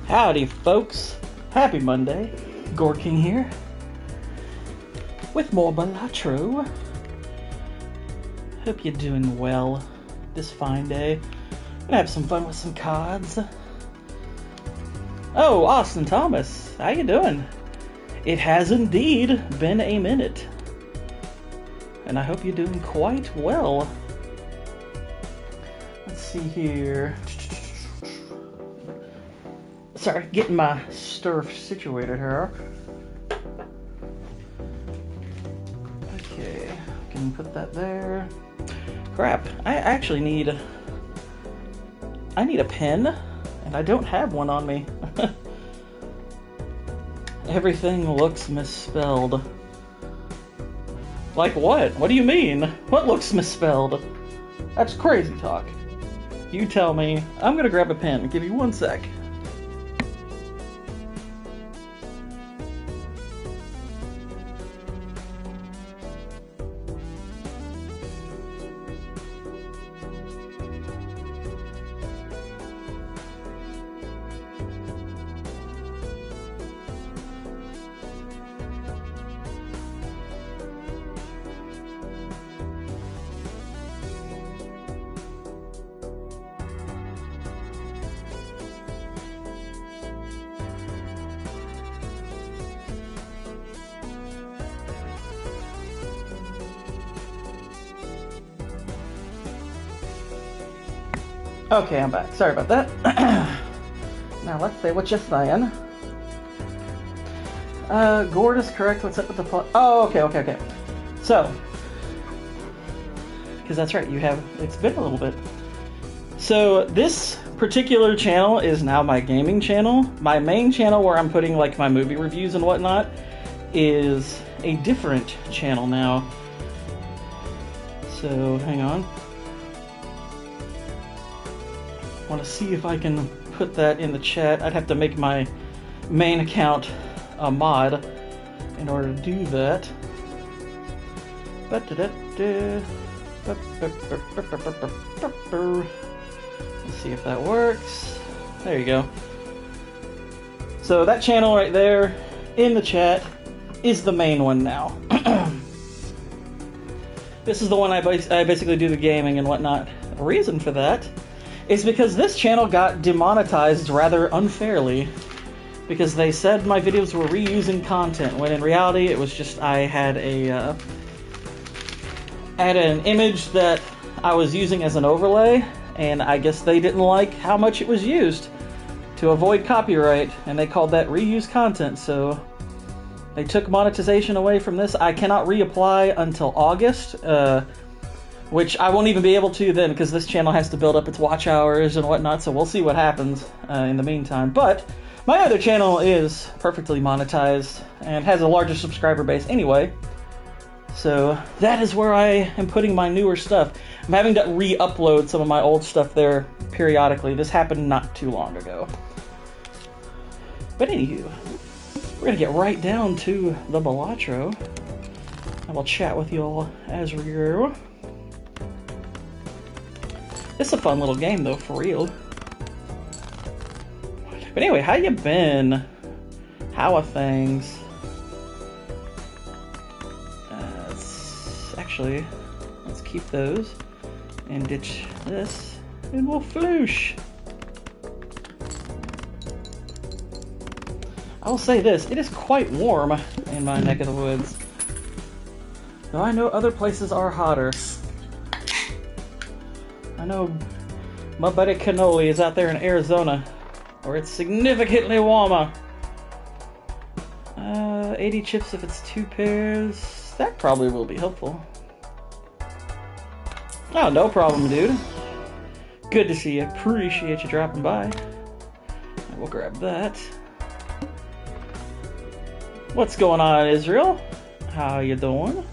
Howdy, folks. Happy Monday. Gourd King here with more Balatro. Hope you're doing well this fine day. Gonna have some fun with some cards. Oh, Austin Thomas, how you doing? It has indeed been a minute, and I hope you're doing quite well. Let's see here. Sorry, getting my stuff situated here. Okay, can put that there. Crap, I actually need a pen, and I don't have one on me. Everything looks misspelled. Like what? What do you mean? What looks misspelled? That's crazy talk. You tell me. I'm gonna grab a pen. Give me 1 sec. Okay, I'm back. Sorry about that. Now let's see what you're saying. Gourd is correct. What's up with the plot? Oh, okay. So, because that's right, it's been a little bit. So this particular channel is now my gaming channel. My main channel, where I'm putting like my movie reviews and whatnot, is a different channel now. So hang on. I want to see if I can put that in the chat. I'd have to make my main account a mod in order to do that. Let's see if that works. There you go. So that channel right there in the chat is the main one now. This is the one I basically do the gaming and whatnot. The reason for that is because this channel got demonetized rather unfairly, because they said my videos were reusing content, when in reality it was just I had an image that I was using as an overlay, and I guess they didn't like how much it was used to avoid copyright, and they called that reuse content, so they took monetization away from this. I cannot reapply until August, which I won't even be able to then, because this channel has to build up its watch hours and whatnot, so we'll see what happens in the meantime. But my other channel is perfectly monetized and has a larger subscriber base anyway, so that is where I am putting my newer stuff. I'm having to re-upload some of my old stuff there periodically. This happened not too long ago. But anywho, we're going to get right down to the Balatro, and we'll chat with you all as we go. It's a fun little game, though, for real. But anyway, how you been? How are things? Let's keep those and ditch this, and we'll floosh. I will say this, it is quite warm in my neck of the woods, though I know other places are hotter. I know my buddy Cannoli is out there in Arizona, where it's significantly warmer. 80 chips if it's 2 pairs. That probably will be helpful. Oh, no problem, dude. Good to see you. Appreciate you dropping by. We'll grab that. What's going on, Israel? How you doing?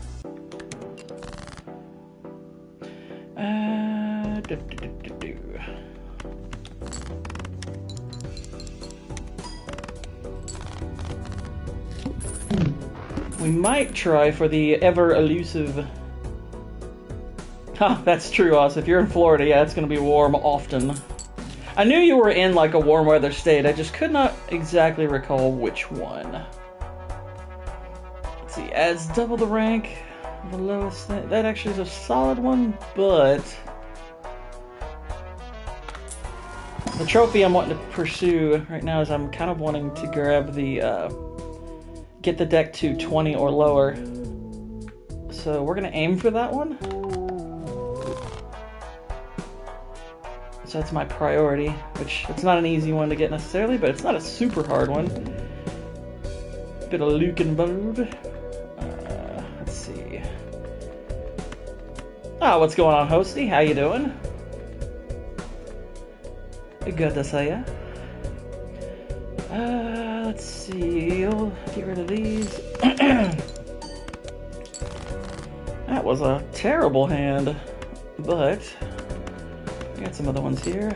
We might try for the ever-elusive... Oh, that's true, Oz. If you're in Florida, yeah, it's going to be warm often. I knew you were in like a warm weather state. I just could not exactly recall which one. Let's see. Adds double the rank. The lowest thing. That actually is a solid one, but the trophy I'm wanting to pursue right now is I'm kind of wanting to grab the get the deck to 20 or lower. So we're gonna aim for that one. So that's my priority, which it's not an easy one to get necessarily, but it's not a super hard one. Bit of Luke and Bode. Let's see. Oh, what's going on, Hosty? How you doing? Good to see ya. Let's see. I'll get rid of these. That was a terrible hand, but I got some other ones here.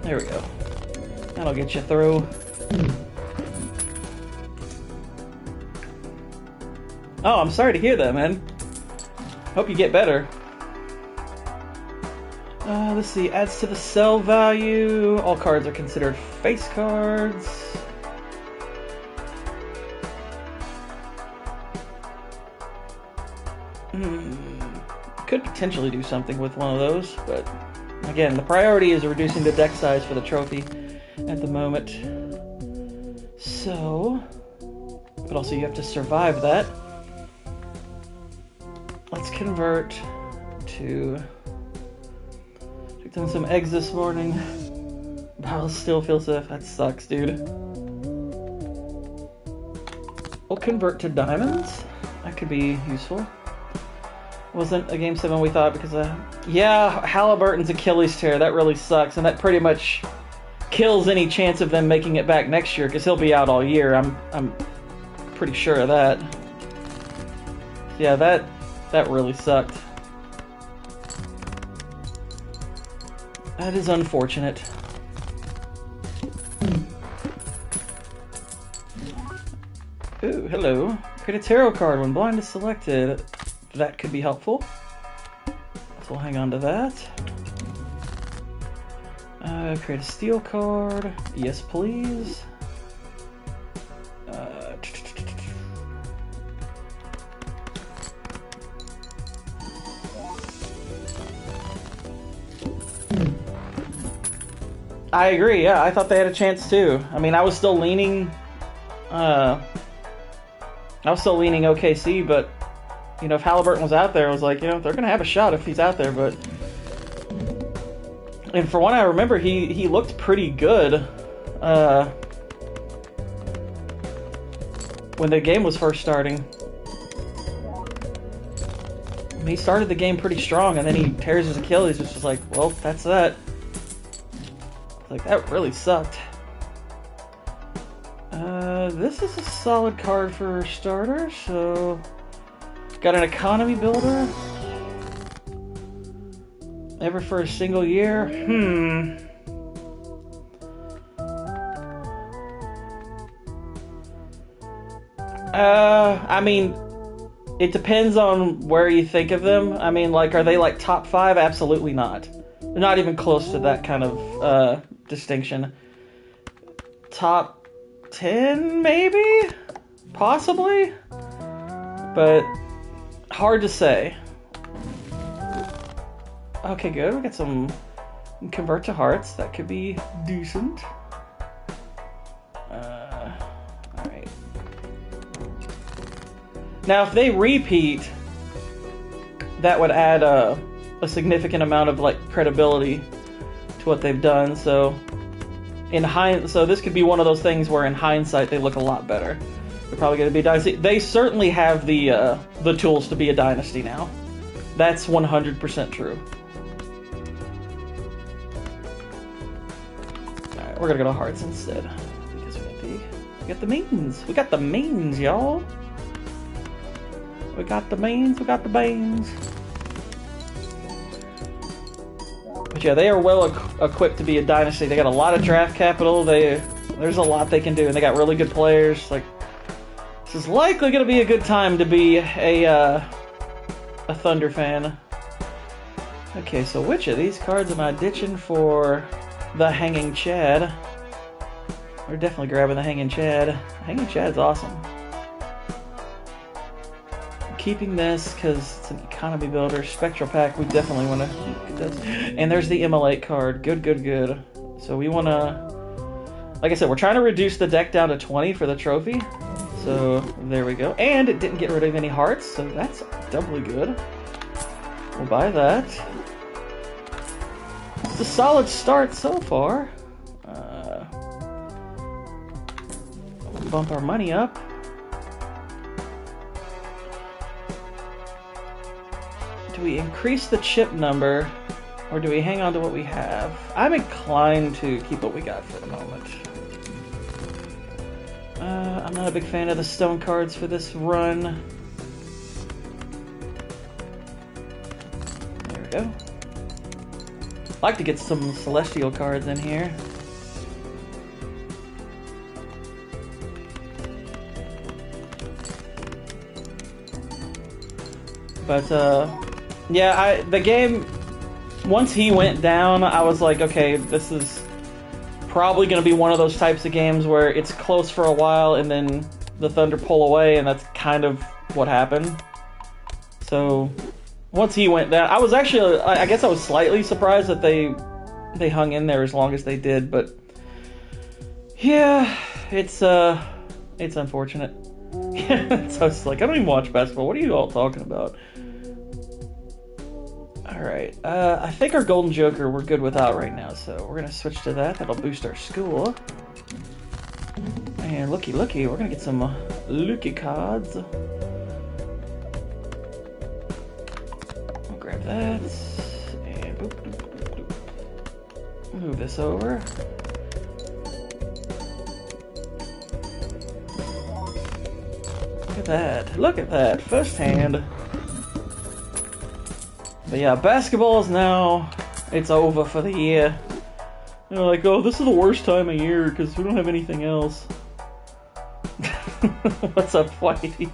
There we go. That'll get you through. Oh, I'm sorry to hear that, man. Hope you get better. Let's see. Adds to the sell value. All cards are considered face cards. Could potentially do something with one of those, but again, the priority is reducing the deck size for the trophy at the moment. So, but also you have to survive that. Let's convert to... Took down some eggs this morning. I'll still feel safe. That sucks, dude. We'll convert to diamonds. That could be useful. Wasn't a game 7 we thought because yeah, Halliburton's Achilles tear, that really sucks, and that pretty much kills any chance of them making it back next year because he'll be out all year. I'm pretty sure of that. Yeah, that really sucked. That is unfortunate. Ooh, hello. Create a tarot card when blind is selected. That could be helpful. So we'll hang on to that. Create a steel card. Yes, please. I agree, yeah, I thought they had a chance too. I mean, I was still leaning OKC, but you know, if Halliburton was out there, I was like, you know, they're going to have a shot if he's out there, but... And for one, I remember he looked pretty good when the game was first starting. He started the game pretty strong, and then he tears his Achilles, which was like, well, that's that. Like, that really sucked. This is a solid card for starters, so... Got an economy builder. Ever for a single year? I mean, it depends on where you think of them. I mean, like, are they like top 5? Absolutely not. They're not even close to that kind of distinction. Top 10, maybe? Possibly? But hard to say. Okay, good. We got some convert to hearts. That could be decent. Alright. Now, if they repeat, that would add a significant amount of like credibility to what they've done. So, so this could be one of those things where in hindsight they look a lot better. They're probably going to be a dynasty. They certainly have the tools to be a dynasty now. That's 100% true. Alright, we're going to go to hearts instead. Because we got the means. We got the means, y'all. We got the means, we got the beans. But yeah, they are well equipped to be a dynasty. They got a lot of draft capital. There's a lot they can do, and they got really good players. Like, this is likely going to be a good time to be a Thunder fan. Okay, so which of these cards am I ditching for the Hanging Chad? We're definitely grabbing the Hanging Chad. Hanging Chad's awesome. I'm keeping this because it's an economy builder. Spectral Pack, we definitely want to get this. And there's the Immolate card. Good, good, good. So we want to... Like I said, we're trying to reduce the deck down to 20 for the trophy. So there we go. And it didn't get rid of any hearts, so that's doubly good. We'll buy that. It's a solid start so far. We'll bump our money up. Do we increase the chip number, or do we hang on to what we have? I'm inclined to keep what we got for the moment. I'm not a big fan of the stone cards for this run. There we go. I'd like to get some celestial cards in here. But, yeah, the game, once he went down, I was like, okay, this is probably going to be one of those types of games where it's close for a while and then the Thunder pull away, and that's kind of what happened. So, once he went down, I was actually, I guess I was slightly surprised that they hung in there as long as they did, but yeah, it's unfortunate. So I was like, I don't even watch basketball. What are you all talking about? Alright, I think our Golden Joker we're good without right now, so we're going to switch to that. That'll boost our school. And looky, we're going to get some looky cards. We'll grab that. And boop, boop, boop, boop. Move this over. Look at that, first hand. But yeah, basketball is now, it's over for the year. They're like, oh, this is the worst time of year because we don't have anything else. What's up, Whitey?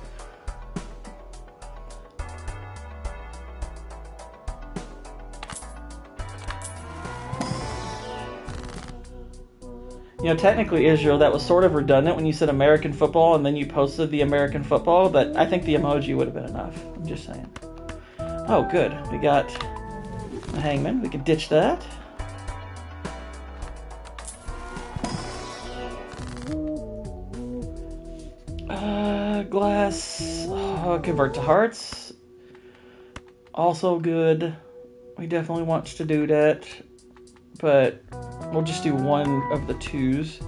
You know, technically, Israel, that was sort of redundant when you said American football and then you posted the American football, but I think the emoji would have been enough. I'm just saying. Oh, good. We got a Hangman. We can ditch that. Glass. Oh, convert to hearts. Also good. We definitely want to do that, but we'll just do one of the twos.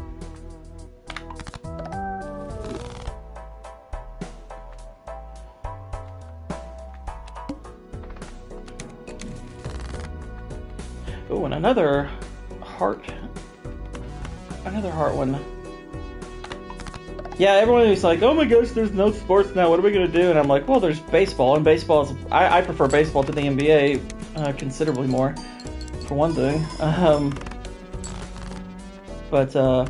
Oh, and another heart one. Yeah, everyone is like, oh my gosh, there's no sports now, what are we going to do? And I'm like, well, there's baseball, and baseball is, I prefer baseball to the NBA considerably more, for one thing. But I'm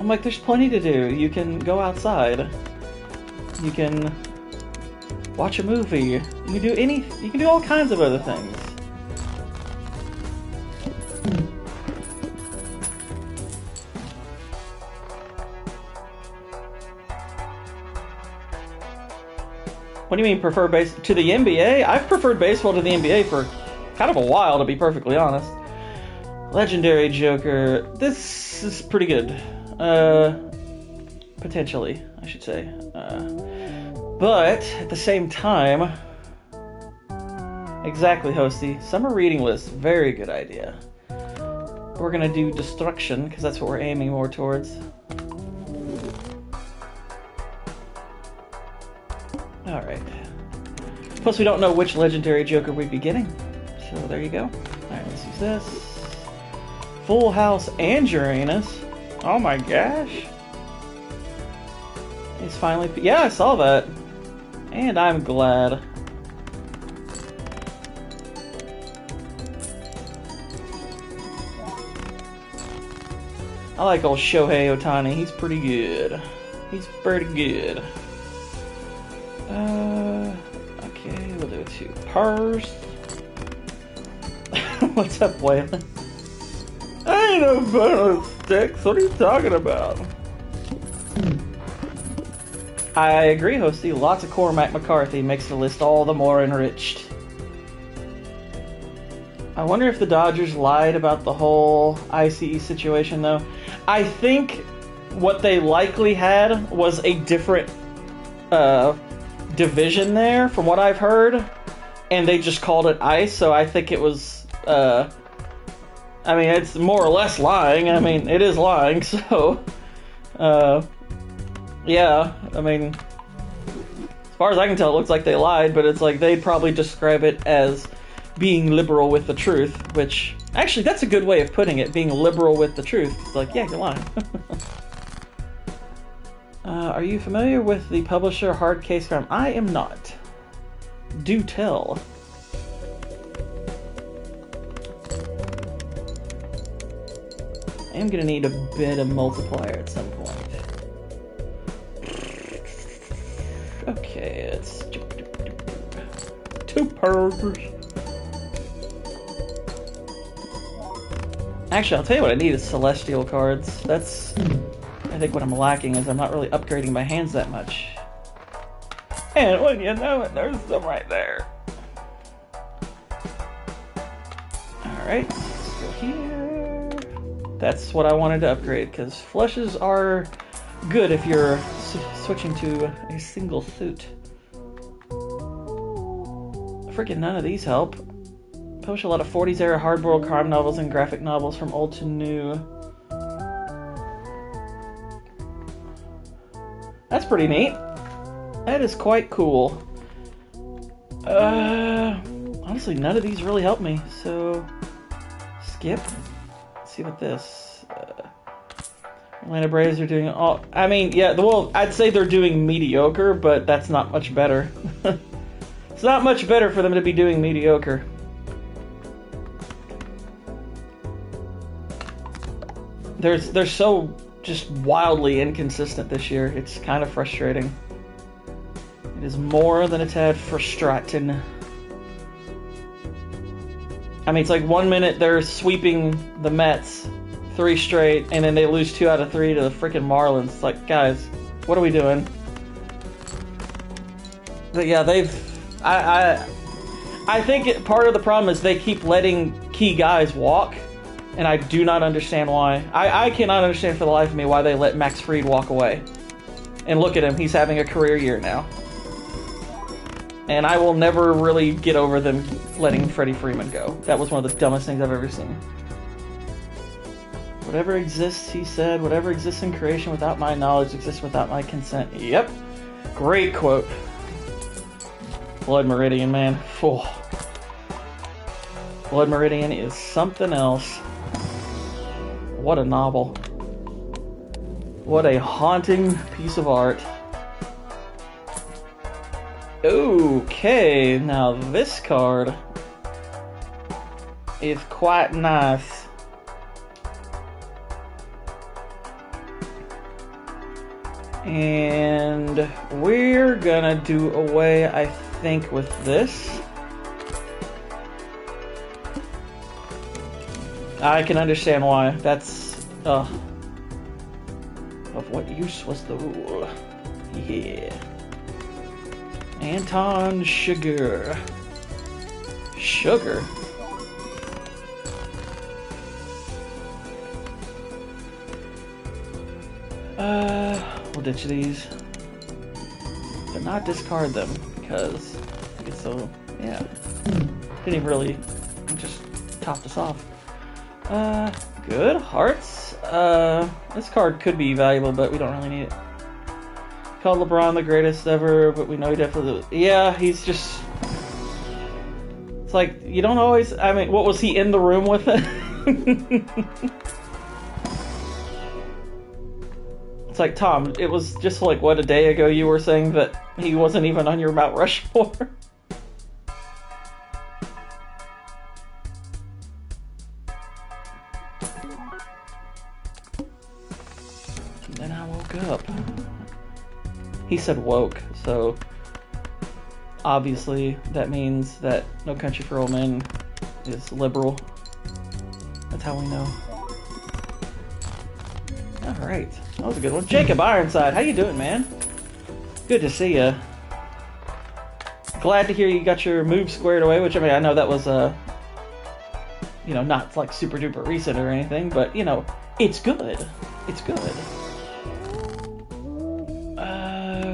like, there's plenty to do. You can go outside. You can watch a movie. You can do all kinds of other things. What do you mean prefer to the NBA? I've preferred baseball to the NBA for kind of a while, to be perfectly honest. Legendary Joker. This is pretty good. Potentially, I should say. But, at the same time... Exactly, Hosty. Summer reading list. Very good idea. We're gonna do Destruction, because that's what we're aiming more towards. Alright. Plus we don't know which Legendary Joker we'd be getting. So there you go. Alright, let's use this. Full House and Uranus. Oh my gosh. He's finally... Yeah, I saw that. And I'm glad. I like old Shohei Ohtani. He's pretty good. He's pretty good. Okay, we'll do it too. purse. What's up, Waylon? I ain't no fun with sticks. What are you talking about? I agree, Hosty. Lots of Cormac McCarthy makes the list all the more enriched. I wonder if the Dodgers lied about the whole ICE situation, though. I think what they likely had was a different division there, from what I've heard, and they just called it ICE, so I think it was... I mean, it's more or less lying. I mean, it is lying, so... yeah, I mean... As far as I can tell, it looks like they lied, but it's like they'd probably describe it as being liberal with the truth, which... Actually, that's a good way of putting it, being liberal with the truth. It's like, yeah, you're lying. Are you familiar with the publisher Hard Case Crime? I am not. Do tell. I am gonna need a bit of multiplier at some point. Okay, it's 2 purrs. Actually, I'll tell you what I need is celestial cards. That's, I think, what I'm lacking is I'm not really upgrading my hands that much. And when you know it, there's some right there. Alright, let's go here. That's what I wanted to upgrade, because flushes are good if you're switching to a single suit. Freaking none of these help. Publish a lot of 40s era hardboiled crime novels and graphic novels from old to new. That's pretty neat. That is quite cool. Honestly, none of these really help me, so skip. Let's see what this. Atlanta Braves are doing all. I mean, yeah, well, I'd say they're doing mediocre, but that's not much better. It's not much better for them to be doing mediocre. They're so just wildly inconsistent this year. It's kind of frustrating. It is more than a tad frustrating. I mean, it's like 1 minute they're sweeping the Mets 3 straight, and then they lose 2 out of 3 to the freaking Marlins. It's like, guys, what are we doing? But yeah, I think part of the problem is they keep letting key guys walk, and I do not understand why. I cannot understand for the life of me why they let Max Fried walk away. And look at him, he's having a career year now. And I will never really get over them letting Freddie Freeman go. That was one of the dumbest things I've ever seen. Whatever exists, he said, whatever exists in creation without my knowledge exists without my consent. Yep. Great quote. Blood Meridian, man. Oh. Blood Meridian is something else. What a novel. What a haunting piece of art. Okay, now this card is quite nice. And we're gonna do away, I think, with this. I can understand why. That's, of what use was the rule? Yeah. Anton Sugar. Sugar? We'll ditch these. But not discard them, because I get so, yeah. Didn't even really just top this off. Good. Hearts. This card could be valuable, but we don't really need it. Called LeBron the greatest ever, but we know he definitely... Yeah, he's just... It's like, you don't always... I mean, what, was he in the room with it? It's like, Tom, it was just like, what, a day ago you were saying that he wasn't even on your Mount Rushmore? And then I woke up. He said woke, so obviously that means that No Country for Old Men is liberal. That's how we know. Alright, that was a good one. Jacob Ironside, how you doing, man? Good to see ya. Glad to hear you got your move squared away, which, I mean, I know that was, you know, not like super duper recent or anything, but, you know, it's good. It's good.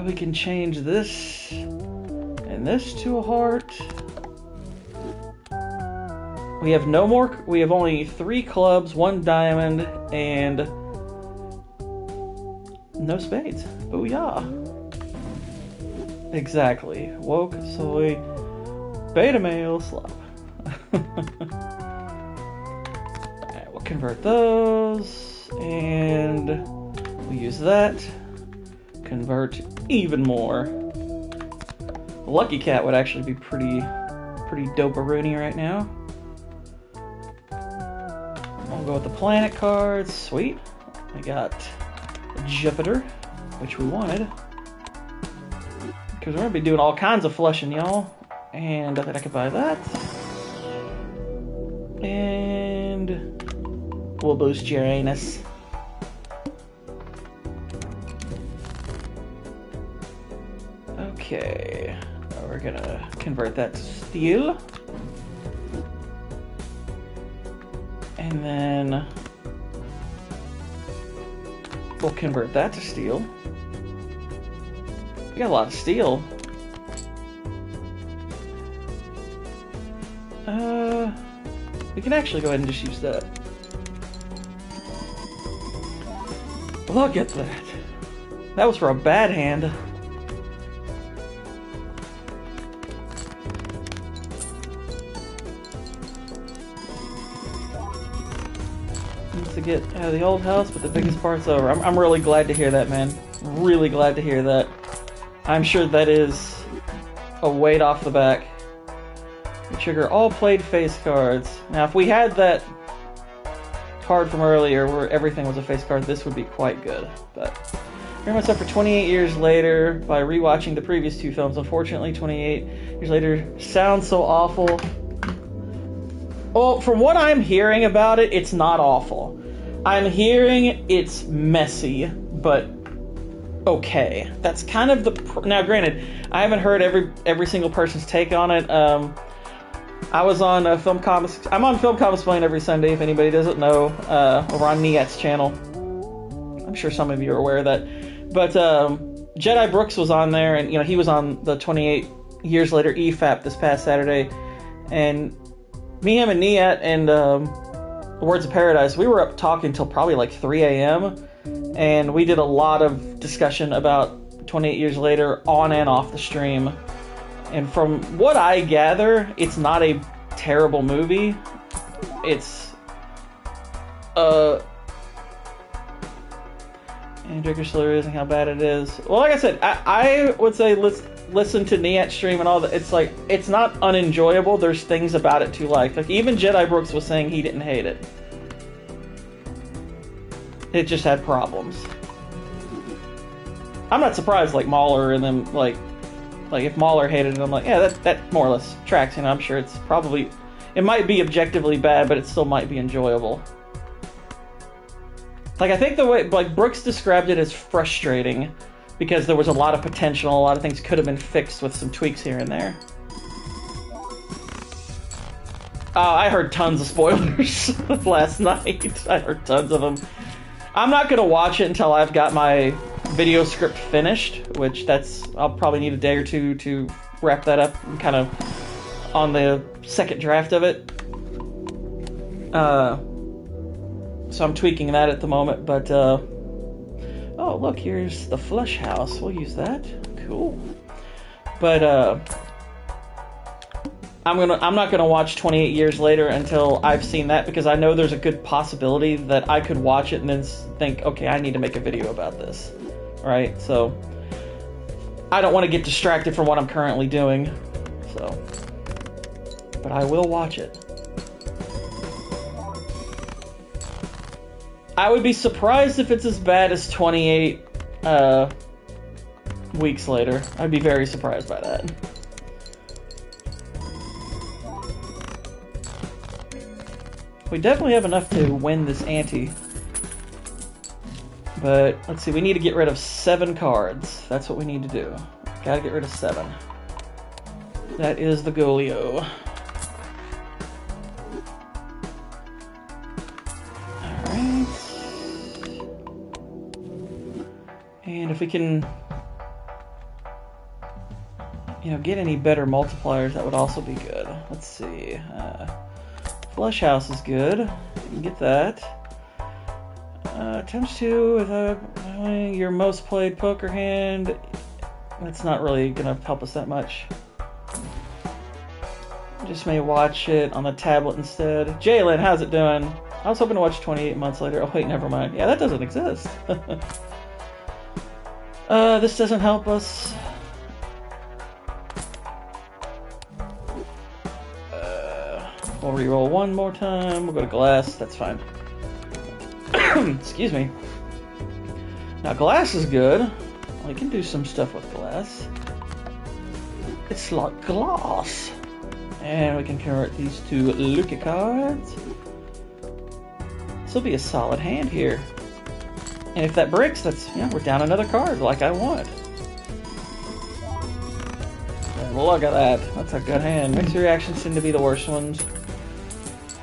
We can change this and this to a heart. We have no more, we have only 3 clubs, 1 diamond, and no spades. Booyah. Exactly. Woke, soy, beta male, slop. Alright, we'll convert those, and we'll use that. Convert even more. Lucky Cat would actually be pretty dope-a-rooney right now. I'll go with the planet cards. Sweet. I got Jupiter, which we wanted. Because we're going to be doing all kinds of flushing, y'all. And I think I could buy that. And we'll boost Uranus. Okay. We're going to convert that to steel. And then we'll convert that to steel. We got a lot of steel. We can actually go ahead and just use that. Look at that. That was for a bad hand. Needs to get out of the old house, but the biggest part's over. I'm really glad to hear that, man. Really glad to hear that. I'm sure that is a weight off the back. We trigger all played face cards. Now, if we had that card from earlier where everything was a face card, this would be quite good. But very much so for 28 years later by rewatching the previous 2 films. Unfortunately, 28 years later sounds so awful. Well, from what I'm hearing about it, it's not awful. I'm hearing it's messy, but okay. That's kind of the... Now, granted, I haven't heard every single person's take on it. I was on Film Comics... I'm on Film Comics Explained every Sunday, if anybody doesn't know, over on Niat's channel. I'm sure some of you are aware of that. But Jedi Brooks was on there, and, you know, he was on the 28 years later EFAP this past Saturday. And me, him, and Niat, and Words of Paradise, we were up talking till probably like 3 a.m., and we did a lot of discussion about 28 years later on and off the stream. And from what I gather, it's not a terrible movie. It's and Joker still realizing how bad it is. Well, like I said, I would say listen to Niat's stream and all that. It's like, it's not unenjoyable. There's things about it to like. Like, even Jedi Brooks was saying he didn't hate it. It just had problems. I'm not surprised, like, Mahler and them, like if Mahler hated it, I'm like, yeah, that more or less tracks, you know. I'm sure it's probably, it might be objectively bad, but it still might be enjoyable. Like, I think the way, like, Brooks described it as frustrating, because there was a lot of potential, a lot of things could have been fixed with some tweaks here and there. I heard tons of spoilers last night. I heard tons of them. I'm not going to watch it until I've got my video script finished, which I'll probably need a day or two to wrap that up. I'm kind of on the second draft of it. So I'm tweaking that at the moment, but oh, look, here's the flush house. We'll use that. Cool. But I'm not gonna watch 28 years later until I've seen that, because I know there's a good possibility that I could watch it and then think, okay, I need to make a video about this, right? So I don't want to get distracted from what I'm currently doing. So, but I will watch it. I would be surprised if it's as bad as 28 weeks later. I'd be very surprised by that. We definitely have enough to win this ante. But, let's see, we need to get rid of 7 cards. That's what we need to do. Gotta get rid of 7. That is the goalio. Alright. And if we can, you know, get any better multipliers, that would also be good. Let's see. Flush House is good. You can get that. Times 2 with your most played poker hand. That's not really going to help us that much. Just may watch it on the tablet instead. Jalen, how's it doing? I was hoping to watch 28 months later. Oh wait, never mind. Yeah, that doesn't exist. This doesn't help us. We'll reroll one more time. We'll go to glass. That's fine. Excuse me. Now glass is good. We can do some stuff with glass. It's like glass. And we can convert these to Luca cards. This will be a solid hand here. And if that breaks, that's, yeah, we're down another card like I want. And look at that. That's a good hand. Mixed reactions tend to be the worst ones.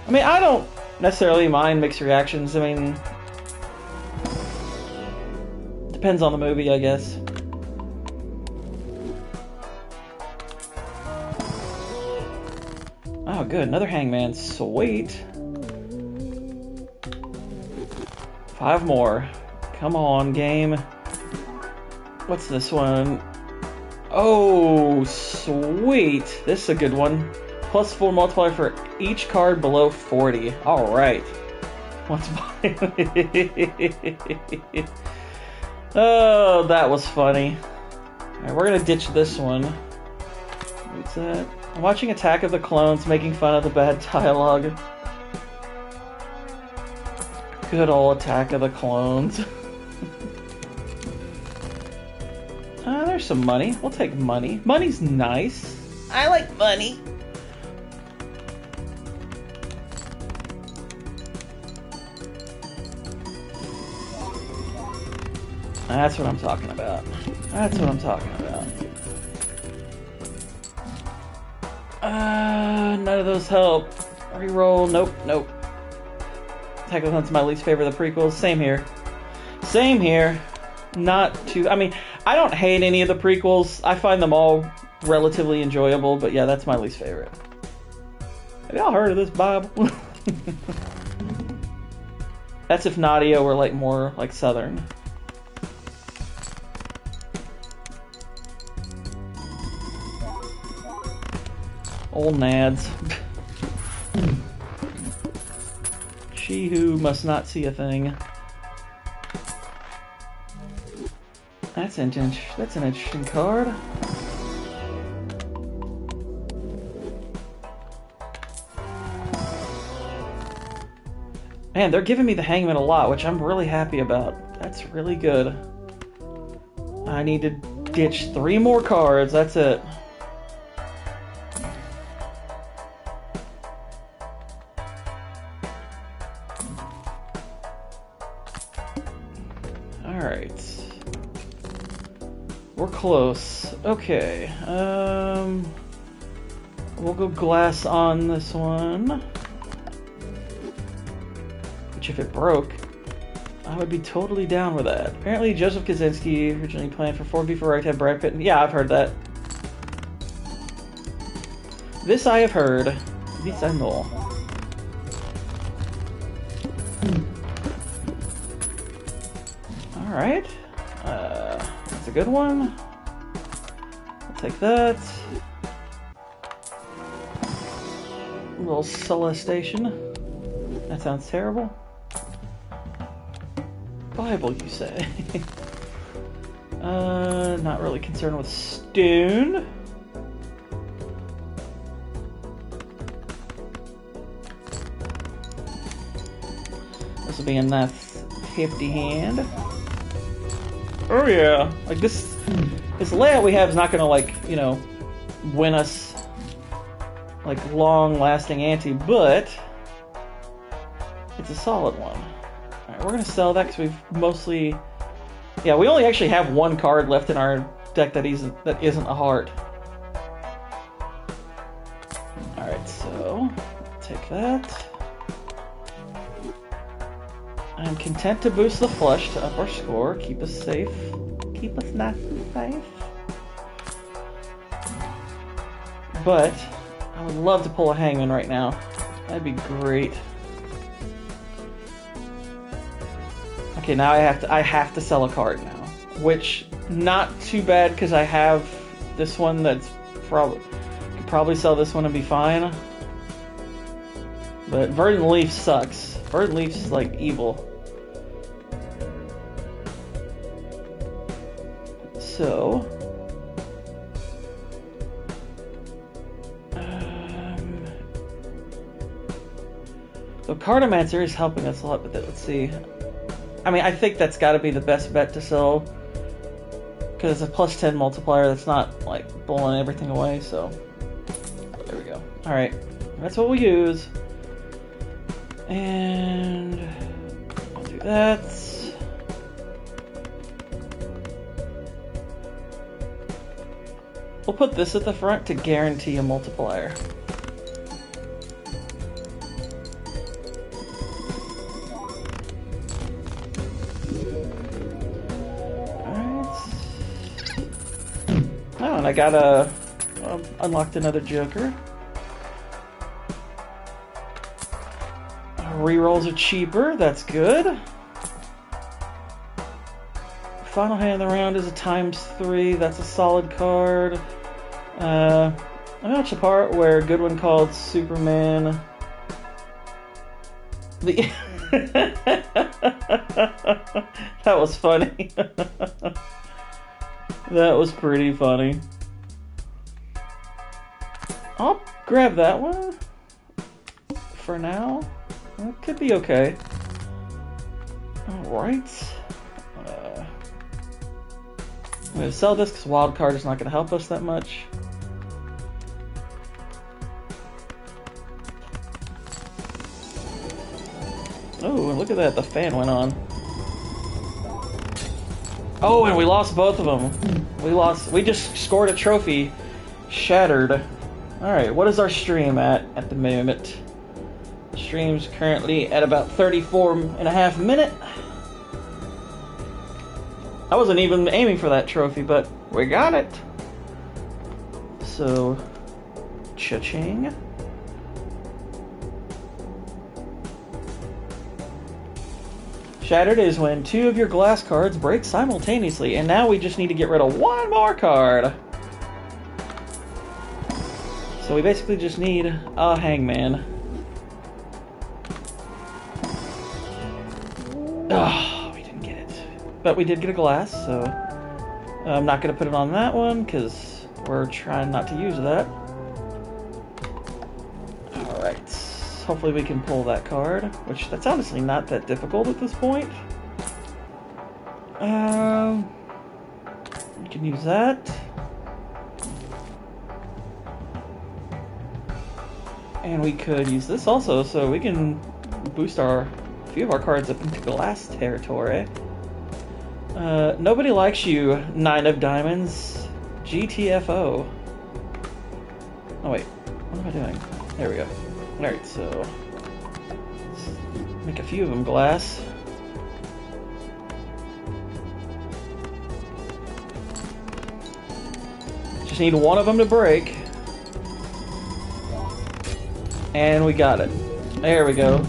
I mean, I don't necessarily mind mixed reactions. I mean, depends on the movie, I guess. Oh, good. Another hangman. Sweet. 5 more. Come on, game. What's this one? Oh, sweet. This is a good one. +4 multiplier for each card below 40. Alright. Let's buy it. Oh, that was funny. Alright, we're gonna ditch this one. What's that? I'm watching Attack of the Clones, making fun of the bad dialogue. Good old Attack of the Clones. There's some money. We'll take money. Money's nice. I like money. That's what I'm talking about. That's what I'm talking about. None of those help. Reroll. Nope, nope. Attack of the Clones is my least favorite of the prequels. Same here. Same here. Not too... I mean, I don't hate any of the prequels. I find them all relatively enjoyable, but yeah, that's my least favorite. Have y'all heard of this Bible? That's if Nadia were like more like Southern. Old Nads. She who must not see a thing. That's an interesting card. Man, they're giving me the Hangman a lot, which I'm really happy about. That's really good. I need to ditch 3 more cards. That's it. Alright. We're close. Okay. We'll go glass on this one. Which, if it broke, I would be totally down with that. Apparently, Joseph Kaczynski originally planned for 4B for right to have Brad Pitt. Yeah, I've heard that. This I have heard. This I know. Alright. That's a good one. I'll take that. A little Celestation. That sounds terrible. Bible, you say? Not really concerned with stone. This will be a nice hefty hand. Oh yeah, like this layout we have is not gonna, like, you know, win us like long-lasting ante, but It's a solid one. Alright, we're gonna sell that because we've mostly... Yeah, we only actually have one card left in our deck that isn't a heart. Alright, so take that. I'm content to boost the flush to up our score, keep us safe. Keep us nice and safe. But I would love to pull a hangman right now. That'd be great. Okay, now I have to sell a card now, which not too bad because I have this one that's could probably sell this one and be fine. But Verdant Leaf sucks. Verdant Leaf's like evil. So Cartomancer is helping us a lot with it. Let's see. I mean, I think that's got to be the best bet to sell because it's a plus 10 multiplier. That's not like blowing everything away. So there we go. All right, that's what we use, and I'll do that. We'll put this at the front to guarantee a multiplier. I got unlocked another Joker. Rerolls are cheaper, that's good. Final hand of the round is a ×3, that's a solid card. I watched a part where Goodwin called Superman the that was funny. That was pretty funny. I'll grab that one for now. It could be okay. Alright. I'm going to sell this because wild card is not going to help us that much. Oh, and look at that. The fan went on. Oh, and we lost both of them. We just scored a trophy. Shattered. Alright, what is our stream at the moment? The stream's currently at about 34.5 minutes. I wasn't even aiming for that trophy, but we got it. So, cha-ching. Shattered is when 2 of your glass cards break simultaneously, and now we just need to get rid of 1 more card. So we basically just need a hangman. Oh, we didn't get it. But we did get a glass, so I'm not going to put it on that one because we're trying not to use that. Alright. Hopefully we can pull that card, which that's honestly not that difficult at this point. We can use that. And we could use this also, so we can boost a few of our cards up into glass territory. Nobody likes you, 9 of diamonds. GTFO. Oh wait, what am I doing? There we go. Alright, so let's make a few of them glass. Just need 1 of them to break. And we got it. There we go.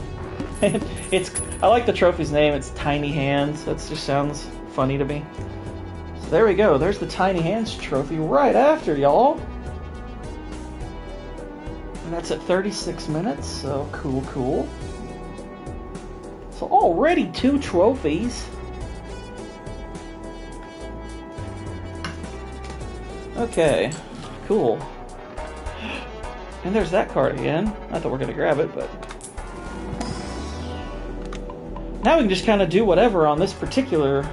I like the trophy's name, it's Tiny Hands. That just sounds funny to me. So there we go, there's the Tiny Hands trophy right after, y'all. And that's at 36 minutes, so cool. So already 2 trophies. Okay, cool. And there's that card again. Not that we're gonna grab it, but... Now we can just kind of do whatever on this particular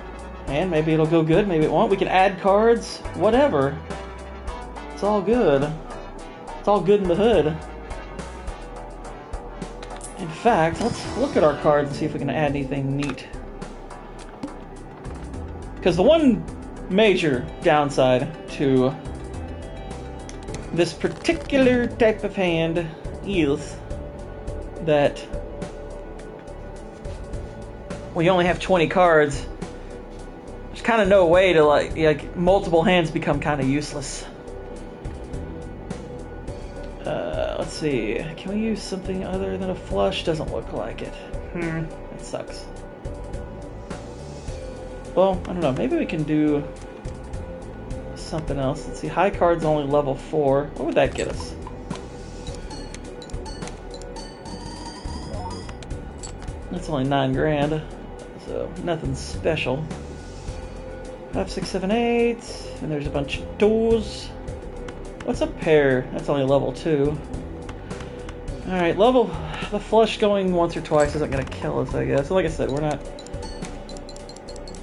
hand. Maybe it'll go good, maybe it won't. We can add cards, whatever. It's all good. It's all good in the hood. In fact, let's look at our cards and see if we can add anything neat. Because the one major downside to this particular type of hand is that when you only have 20 cards, there's kind of no way to like multiple hands become kind of useless. Let's see, can we use something other than a flush? Doesn't look like it. That sucks. Well, I don't know, maybe we can do something else. Let's see, high card's only level 4. What would that get us? That's only 9 grand, so nothing special. 5, 6, 7, 8, and there's a bunch of doors. What's a pair? That's only level 2. Alright, the flush going once or twice isn't going to kill us, I guess. So like I said, we're not...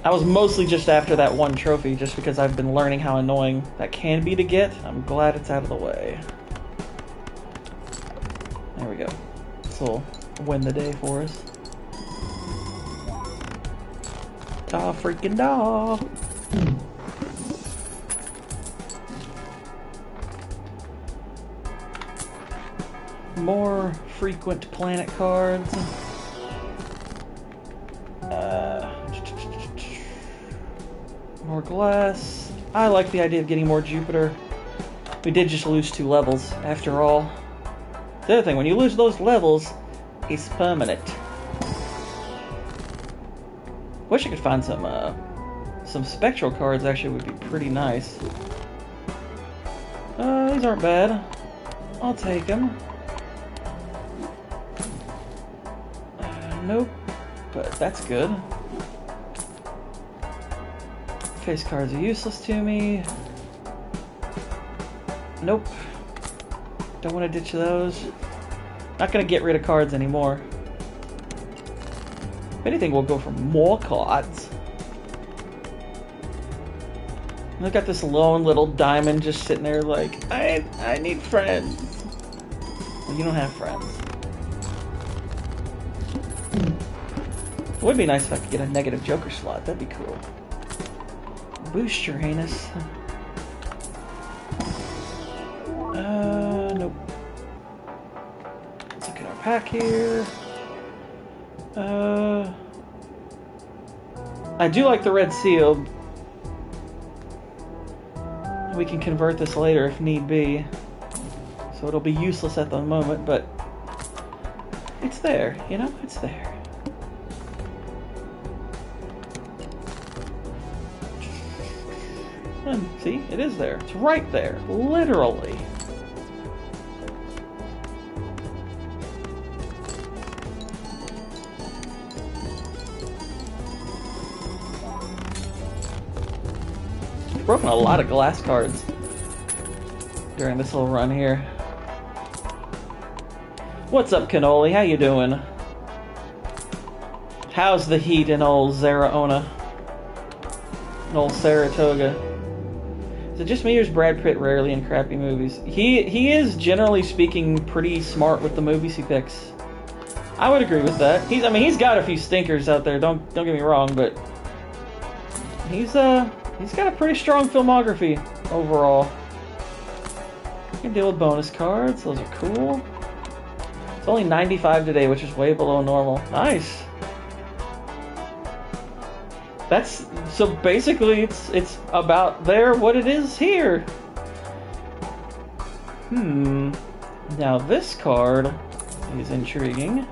I was mostly just after that one trophy, just because I've been learning how annoying that can be to get. I'm glad it's out of the way. There we go. This will win the day for us. Da freaking da! More frequent planet cards. More glass. I like the idea of getting more Jupiter. We did just lose 2 levels, after all. The other thing, when you lose those levels, it's permanent. Wish I could find some spectral cards. Actually, would be pretty nice. These aren't bad. I'll take them. Nope, but that's good. Face cards are useless to me. Nope. Don't want to ditch those. Not going to get rid of cards anymore. If anything, we'll go for more cards. Look at this lone little diamond just sitting there like, I need friends. Well, you don't have friends. It would be nice if I could get a negative Joker slot. That'd be cool. Boost your Heinous. Nope. Let's look at our pack here. I do like the red seal. We can convert this later if need be. So it'll be useless at the moment, but it's there, you know? It's there. And see, it is there. It's right there. Literally. I've broken a lot of glass cards during this little run here. What's up, Cannoli? How you doing? How's the heat in old Zaraona? In old Saratoga? Is it just me or is Brad Pitt rarely in crappy movies? He is, generally speaking, pretty smart with the movies he picks. I would agree with that. He's got a few stinkers out there, don't get me wrong, but he's got a pretty strong filmography overall. You can deal with bonus cards, those are cool. It's only 95 today, which is way below normal. Nice. So basically it's about there what it is here. Now this card is intriguing.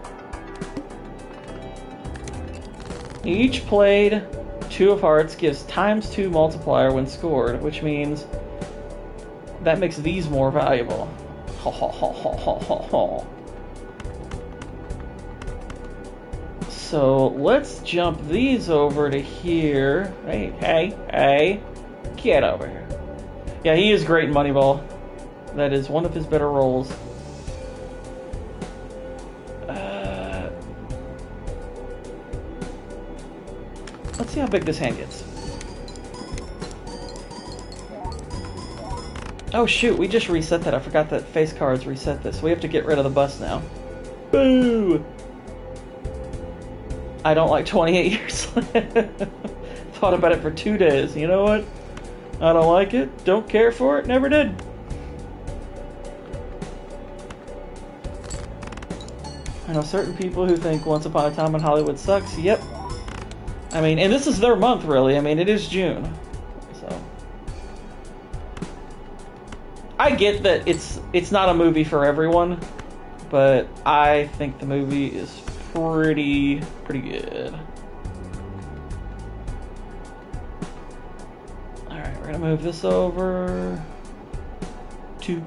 Each played 2 of hearts gives ×2 multiplier when scored, which means that makes these more valuable. Ha ha ha ha ha ha ha. So let's jump these over to here. Hey, get over here. Yeah, he is great in Moneyball. That is one of his better roles. Let's see how big this hand gets. Oh shoot, we just reset that. I forgot that face cards reset this. We have to get rid of the bus now. Boo! I don't like 28 Years Later. Thought about it for 2 days. You know what? I don't like it. Don't care for it. Never did. I know certain people who think Once Upon a Time in Hollywood sucks. Yep. I mean, and this is their month, really. I mean, it is June. So I get that it's not a movie for everyone, but I think the movie is pretty good. Alright, we're gonna move this over to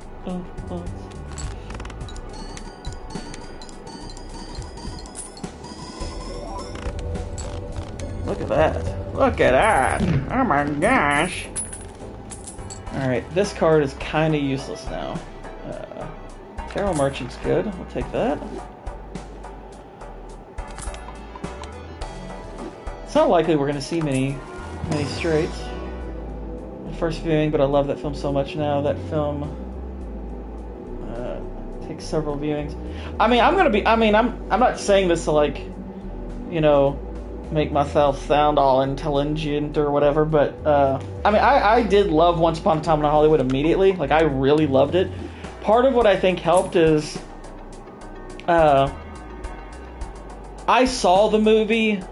Look at that. Look at that. Oh my gosh. Alright, this card is kind of useless now. Tarot Merchant's good. I'll take that. It's not likely we're going to see many straights. First viewing, but I love that film so much now. That film takes several viewings. I mean, I'm not saying this to, like, you know, make myself sound all intelligent or whatever, but I mean, I did love Once Upon a Time in Hollywood immediately. Like, I really loved it. Part of what I think helped is I saw the movie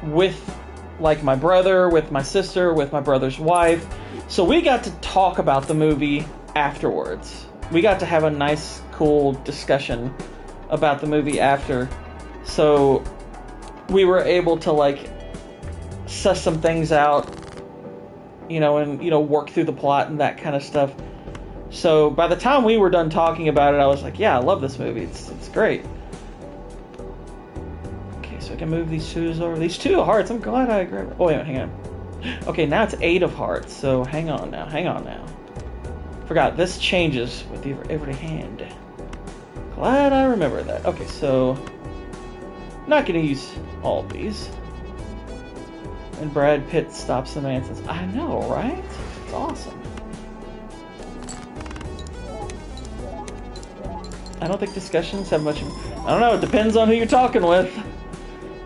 with, like, my brother, with my sister, with my brother's wife, so we got to talk about the movie afterwards. We got to have a nice, cool discussion about the movie after, so we were able to, like, suss some things out, you know, and, you know, work through the plot and that kind of stuff. So by the time we were done talking about it, I was like, yeah, I love this movie. It's great. Okay, so I can move these twos over. These 2 of hearts, I'm glad I grabbed. Oh, wait, hang on. Okay, now it's 8 of hearts, so hang on now. Forgot, this changes with every hand. Glad I remember that. Okay, so not gonna use all of these. And Brad Pitt stops the man and says, I know, right? It's awesome. I don't think discussions have much. I don't know, it depends on who you're talking with.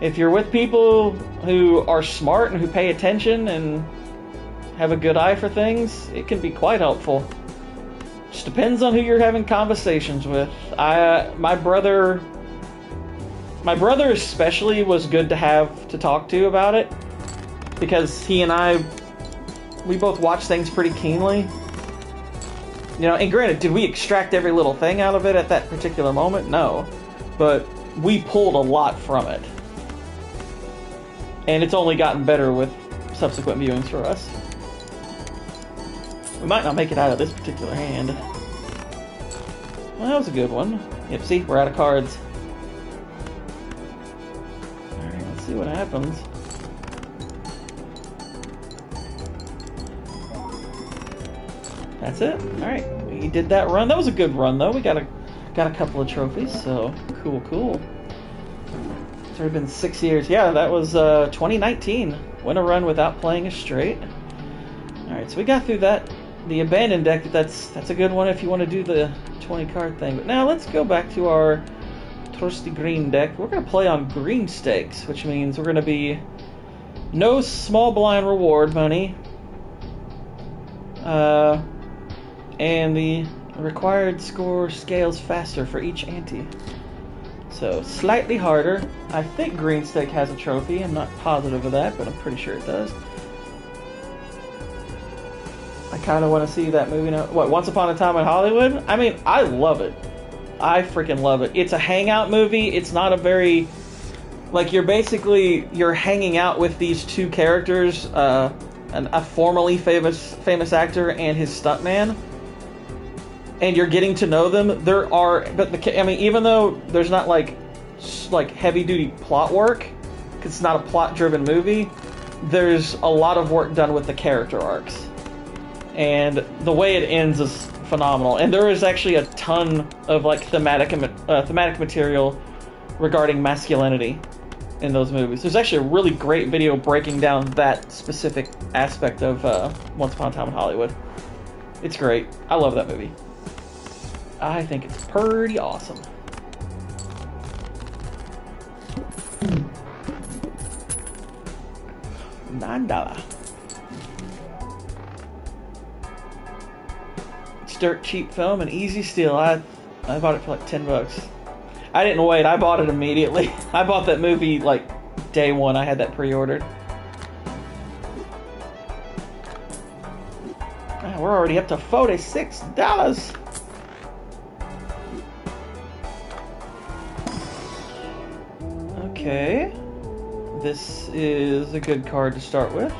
If you're with people who are smart and who pay attention and have a good eye for things, it can be quite helpful. Just depends on who you're having conversations with. My brother especially was good to have to talk to about it, because he and we both watch things pretty keenly. You know, and granted, did we extract every little thing out of it at that particular moment? No. But we pulled a lot from it. And it's only gotten better with subsequent viewings for us. We might not make it out of this particular hand. Well, that was a good one. Yep, see, we're out of cards. Alright, let's see what happens. That's it. Alright, we did that run. That was a good run, though. We got a couple of trophies, so cool. It's already been 6 years. Yeah, that was 2019. Win a run without playing a straight. Alright, so we got through that. The abandoned deck, that's a good one if you want to do the 20 card thing. But now let's go back to our trusty green deck. We're going to play on green stakes, which means we're going to be no small blind reward money. And the required score scales faster for each ante. So, slightly harder. I think green stake has a trophy. I'm not positive of that, but I'm pretty sure it does. I kind of want to see that movie now. What, Once Upon a Time in Hollywood? I mean, I love it. I freaking love it. It's a hangout movie. It's not a very... Like, you're hanging out with these 2 characters, a formerly famous actor and his stuntman, and you're getting to know them. Even though there's not like heavy duty plot work, because it's not a plot driven movie, there's a lot of work done with the character arcs, and the way it ends is phenomenal. And there is actually a ton of like thematic material regarding masculinity in those movies. There's actually a really great video breaking down that specific aspect of Once Upon a Time in Hollywood. It's great. I love that movie. I think it's pretty awesome. $9. It's dirt cheap foam and easy steal. I bought it for like $10. I didn't wait. I bought it immediately. I bought that movie like day one. I had that pre-ordered. We're already up to $46. Okay. This is a good card to start with.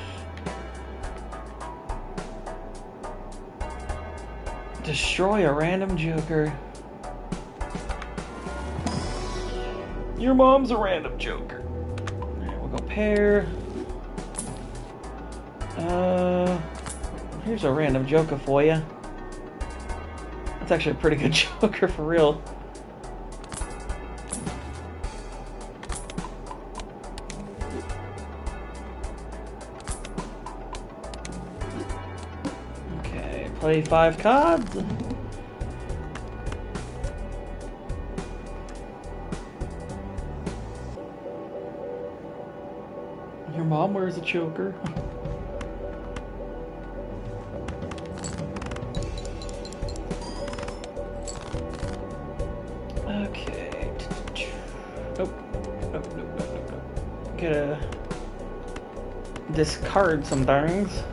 Destroy a random joker. Your mom's a random joker. Alright, we'll go pair. Here's a random joker for you. That's actually a pretty good joker for real. Okay, play 5 cards. Your mom wears a choker. Okay. Nope. Gotta discard some things.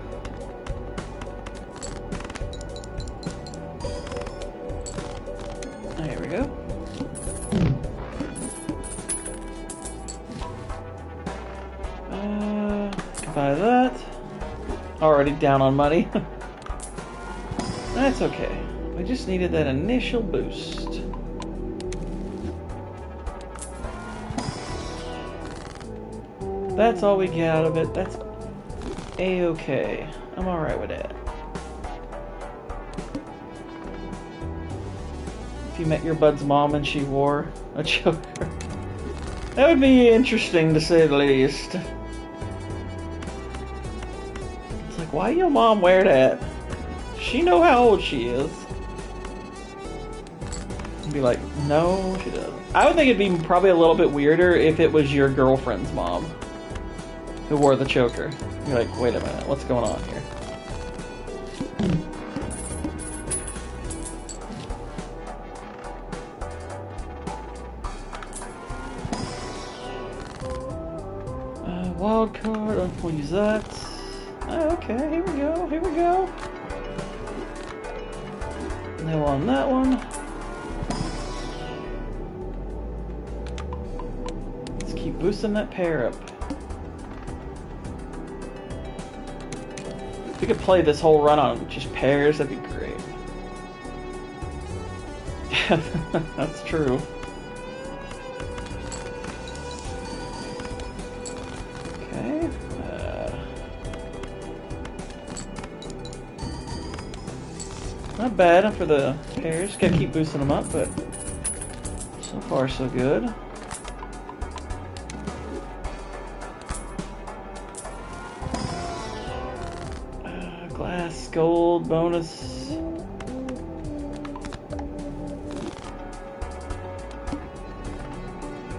There we go. Buy that. Already down on money. That's okay. We just needed that initial boost. That's all we get out of it. That's a-okay. I'm alright with that. If you met your bud's mom and she wore a choker, that would be interesting to say the least. It's like, why your mom wear that? Does she know how old she is? And be like, no, she doesn't. I would think it'd be probably a little bit weirder if it was your girlfriend's mom who wore the choker. You're like, wait a minute, what's going on here? Wild card, we'll use that. Okay, here we go, here we go. Nail on that one. Let's keep boosting that pair up. If we could play this whole run on just pairs, that'd be great. That's true. Okay. Not bad for the pairs. Gotta keep boosting them up, but so far so good. Glass, gold, bonus.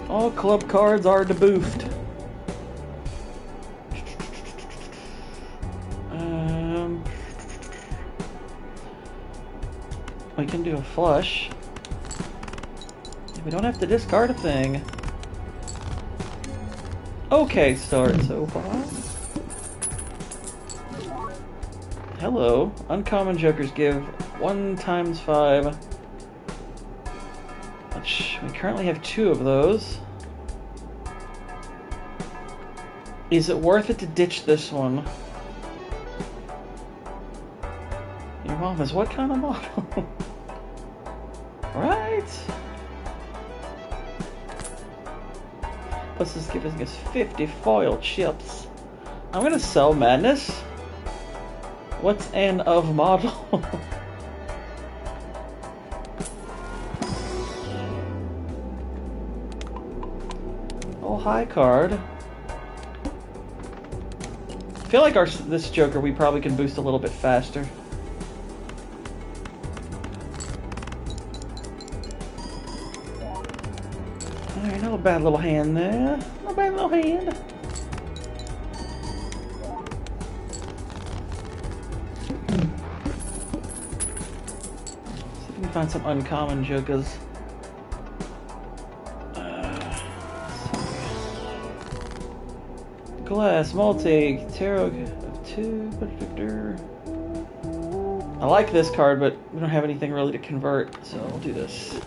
All club cards are deboofed. We can do a flush. We don't have to discard a thing. Okay, start so far. Hello. Uncommon jokers give 1 × 5. Which we currently have 2 of those. Is it worth it to ditch this one? Your mom is what kind of model? Right? Plus this is giving us 50 foil chips. I'm gonna sell Madness. What's an of model? Oh, high card. I feel like this Joker we probably can boost a little bit faster. Alright, not a bad little hand there. Not a bad little hand. find some uncommon jokers. Glass, multi, tarot of 2. I like this card, but we don't have anything really to convert, so we'll do this.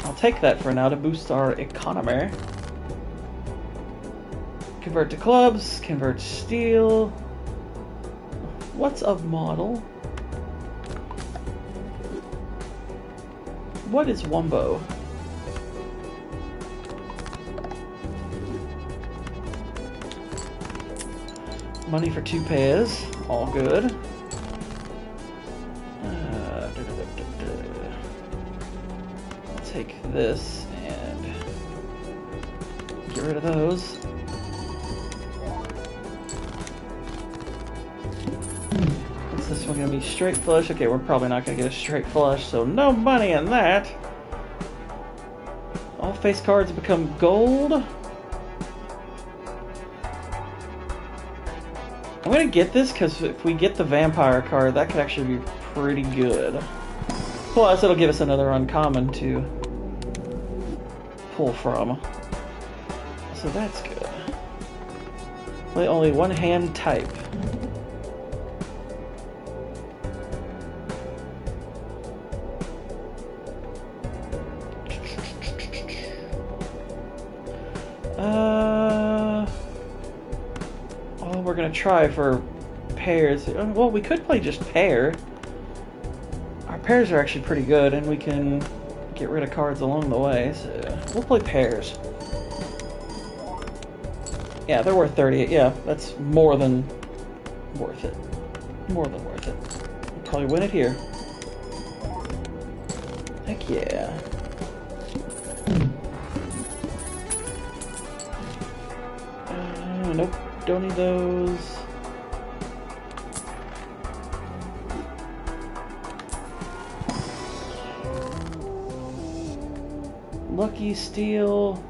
I'll take that for now to boost our economy. Convert to clubs, convert steel. What's of model? What is Wumbo? Money for 2 pairs, all good. I'll take this and get rid of those. What's this one gonna be? Straight flush? Okay, we're probably not gonna get a straight flush, so no money in that. All face cards become gold. I'm gonna get this because if we get the vampire card, that could actually be pretty good. Plus, it'll give us another uncommon to pull from. So that's good. Play only one hand type. We're gonna try for pairs. Well, we could play just pair. Our pairs are actually pretty good, and we can get rid of cards along the way, so we'll play pairs. Yeah, they're worth 38. Yeah, that's more than worth it. More than worth it. We'll probably win it here. Heck yeah. Nope. Don't need those. Lucky Steel.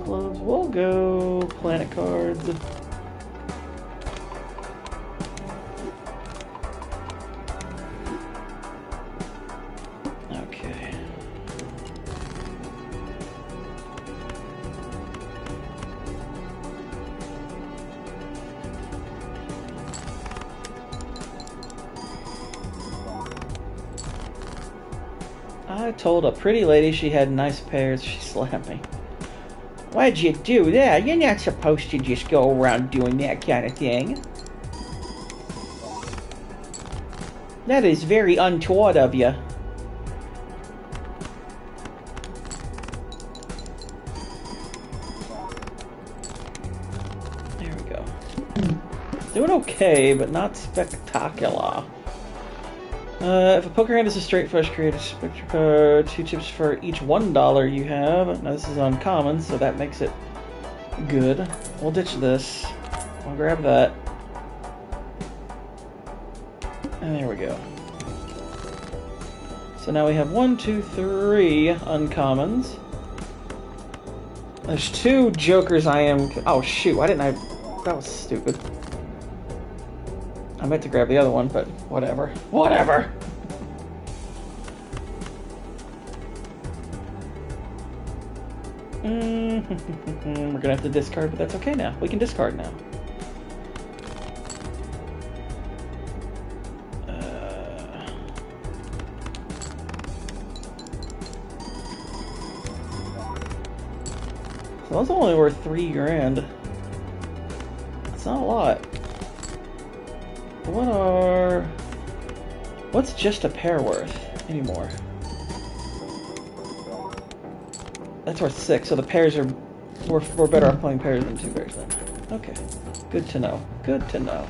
Clubs. We'll go planet cards. Okay. I told a pretty lady she had nice pairs. She slapped me. Why'd you do that? You're not supposed to just go around doing that kind of thing. That is very untoward of you. There we go. Doing okay, but not spectacular. If a poker hand is a straight flush, create a spectre card. 2 chips for each $1 you have. Now this is uncommon, so that makes it good. We'll ditch this. I'll grab that. And there we go. So now we have 1, 2, 3 uncommons. There's 2 jokers I am... Oh shoot, why didn't I... That was stupid. I meant to grab the other one, but whatever. Whatever! We're gonna have to discard, but that's okay now. We can discard now. So those are only worth $3 grand. That's not a lot. What's just a pair worth anymore? That's worth 6, so the pairs are... We're better off playing pairs than 2 pairs then. Okay. Good to know. Good to know.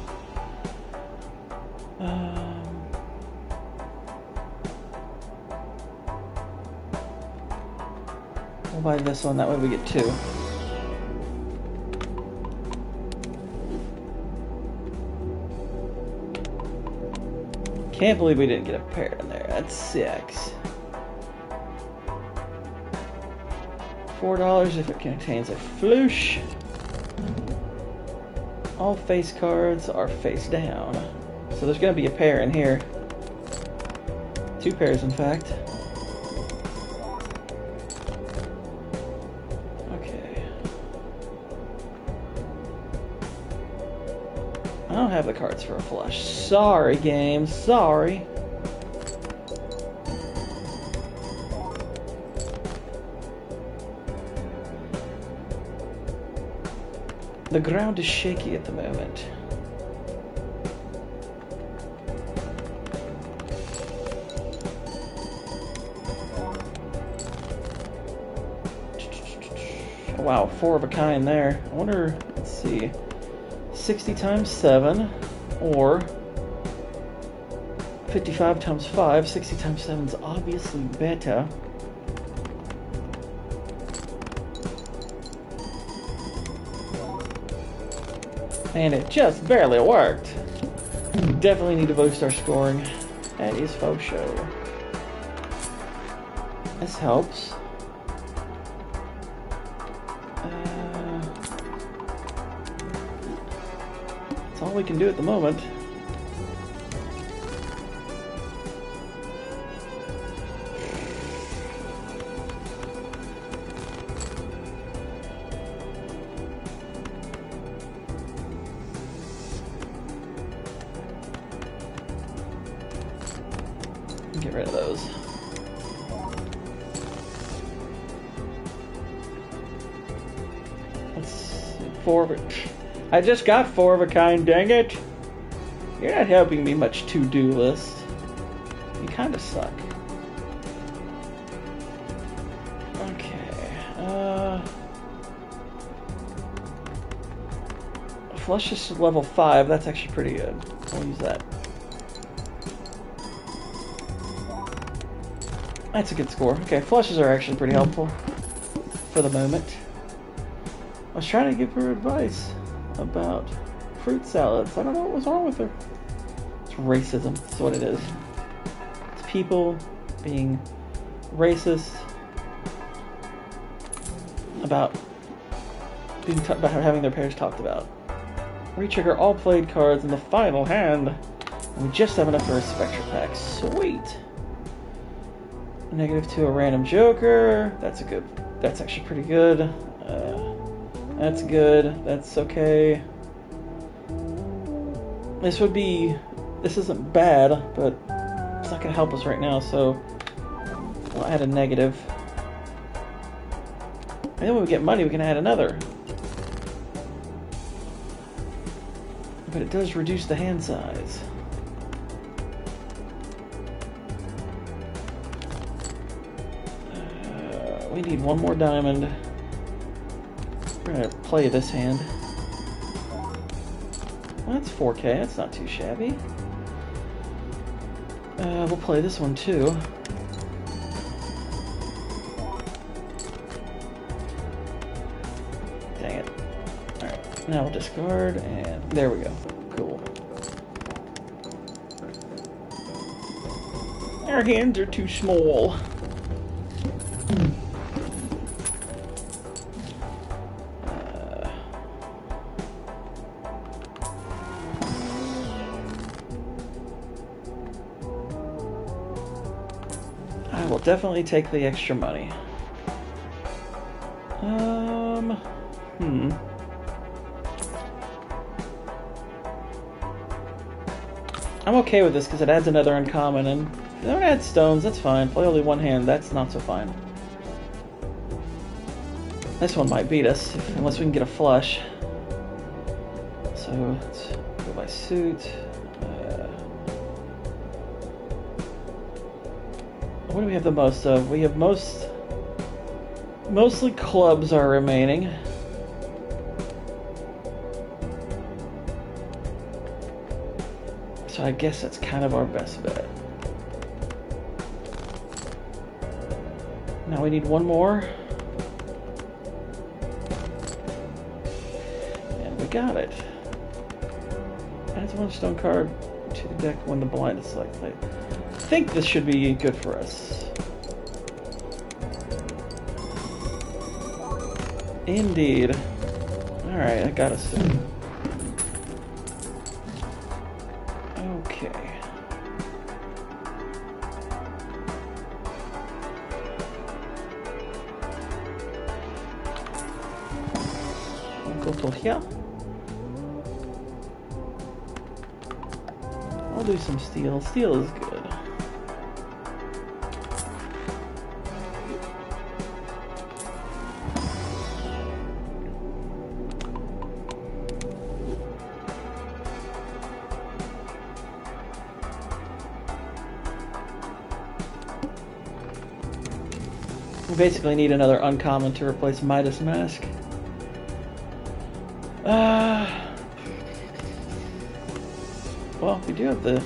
We'll buy this one, that way we get 2. Can't believe we didn't get a pair in there. That's 6. $4 if it contains a floosh. All face cards are face down. So there's going to be a pair in here. 2 pairs, in fact. Okay. I don't have the cards for a flush. Sorry, game. Sorry. The ground is shaky at the moment. Wow, 4 of a kind there. I wonder, let's see, 60 times 7, or 55 times 5. 60 times 7 is obviously better. And it just barely worked. We definitely need to boost our scoring. That is faux show. This helps. That's all we can do at the moment. Get rid of those. Let's see, 4 of it. I just got 4 of a kind, dang it! You're not helping me much, to-do list. You kind of suck. Okay, Flush is level 5, that's actually pretty good. I'll use that. That's a good score. Okay, flushes are actually pretty helpful for the moment. I was trying to give her advice about fruit salads. I don't know what was wrong with her. It's racism. That's what it is. It's people being racist about about having their pairs talked about. Retrigger all played cards in the final hand. And we just have enough for a Spectre pack. Sweet. Negative to a random joker. That's a good. That's actually pretty good. That's good. That's okay. This would be. This isn't bad, but it's not going to help us right now. So we'll add a negative. And then when we get money, we can add another. But it does reduce the hand size. We need one more diamond. We're gonna play this hand. Well, that's 4K, that's not too shabby. We'll play this one too. Dang it. Alright, now we'll discard, and there we go. Cool. Our hands are too small. I will definitely take the extra money. I'm okay with this because it adds another uncommon, and if they don't add stones, that's fine. Play only one hand, that's not so fine. This one might beat us, unless we can get a flush. So, let's go by suit. What do we have the most of? We have mostly clubs are remaining. So I guess that's kind of our best bet. Now we need one more. And we got it. Adds one stone card to the deck when the blind is selected. I think this should be good for us. Indeed. Alright, I got us. Go to here. I'll do some steel. Steel is good. We basically need another uncommon to replace Midas Mask. Well, we do have the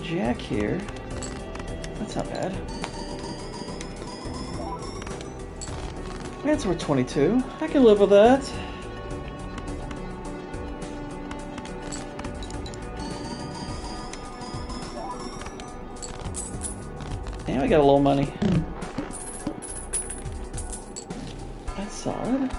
Jack here. That's not bad. That's worth 22. I can live with that. And we got a little money. That's solid.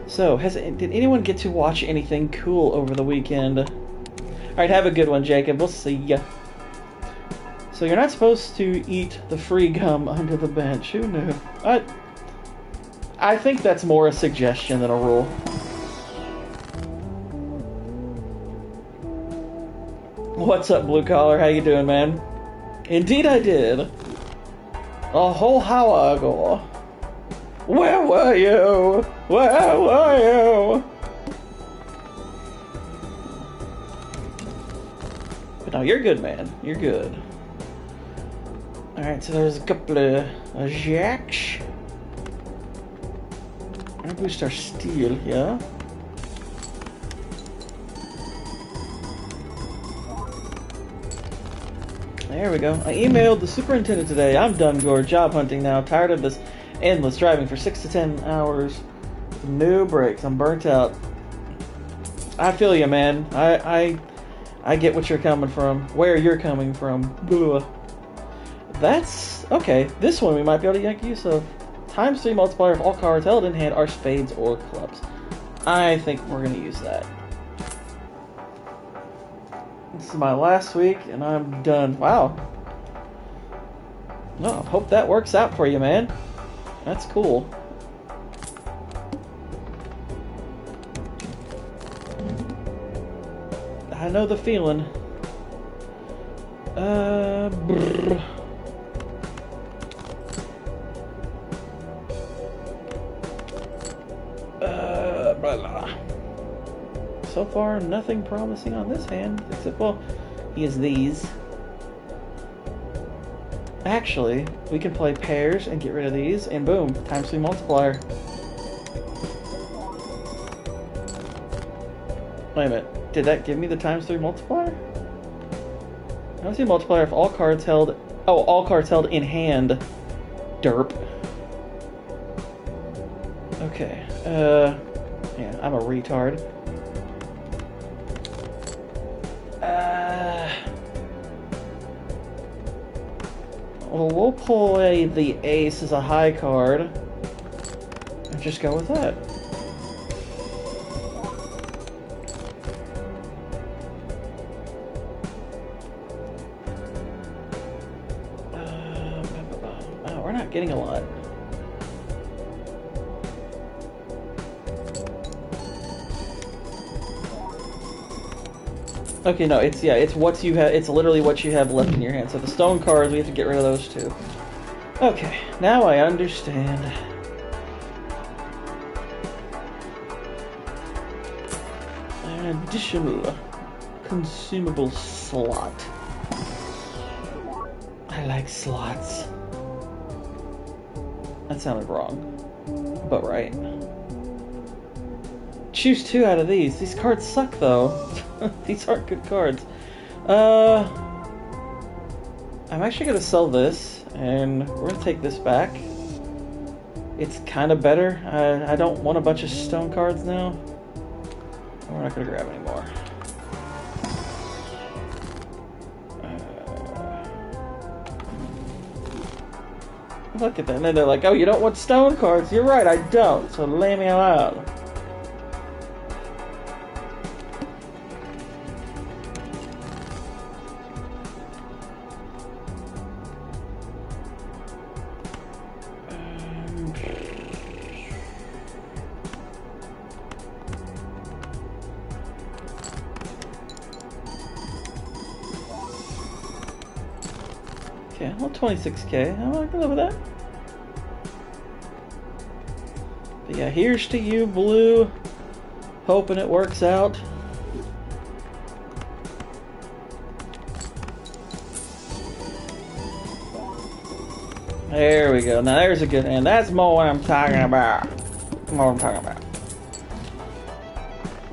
So, did anyone get to watch anything cool over the weekend? Alright, have a good one, Jacob. We'll see ya. So you're not supposed to eat the free gum under the bench. Who knew? I think that's more a suggestion than a rule. What's up, Blue Collar? How you doing, man? Indeed I did. A whole hour ago. Where were you? Where were you? But no, you're good, man. You're good. Alright, so there's a couple of jacks. I'm gonna boost our steel here. There we go. I emailed the superintendent today. I'm done, Gourd. Job hunting now. Tired of this endless driving for 6 to 10 hours. No breaks. I'm burnt out. I feel you, man. I get what you're coming from. Where you're coming from. Blah. That's... okay. This one we might be able to make use of. ×3 multiplier of all cards held in hand are spades or clubs. I think we're going to use that. This is my last week, and I'm done. Wow. No, hope that works out for you, man. That's cool. I know the feeling. Brr. Blah, blah. So far, nothing promising on this hand, except, well, he has these. Actually, we can play pairs and get rid of these, and boom, ×3 multiplier. Wait a minute, did that give me the ×3 multiplier? ×3 multiplier if all cards held... oh, all cards held in hand. Derp. Okay, yeah, I'm a retard. Well, we'll play the ace as a high card and just go with that. Oh, we're not getting a lot. Okay, no, it's what you have. It's literally what you have left in your hand. So the stone cards, we have to get rid of those too. Okay, now I understand. An additional consumable slot. I like slots. That sounded wrong, but right. Choose 2 out of these. These cards suck though. These aren't good cards. I'm actually gonna sell this, and we're gonna take this back. It's kind of better. I don't want a bunch of stone cards now. We're not gonna grab any more. Look at that. And then they're like, oh, you don't want stone cards? You're right, I don't. So lay me out. Okay, well, 26k. I can live with that. But yeah, here's to you, Blue. Hoping it works out. There we go. Now there's a good hand. That's more what I'm talking about. More what I'm talking about.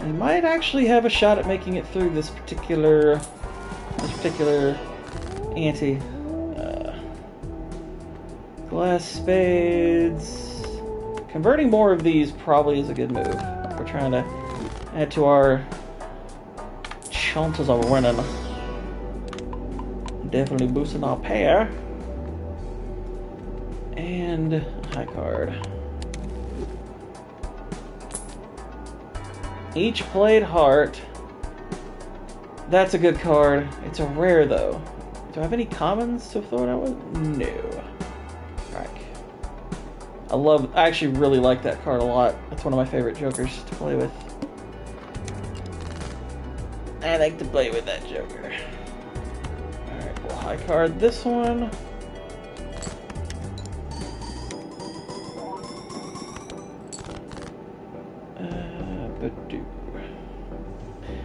We might actually have a shot at making it through this particular ante. Glass spades. Converting more of these probably is a good move. We're trying to add to our chances of winning. Definitely boosting our pair. And high card. Each played heart. That's a good card. It's a rare though. Do I have any commons to throw it out with? No. Alright. I actually really like that card a lot. That's one of my favorite jokers to play with. I like to play with that joker. Alright, we'll high card this one.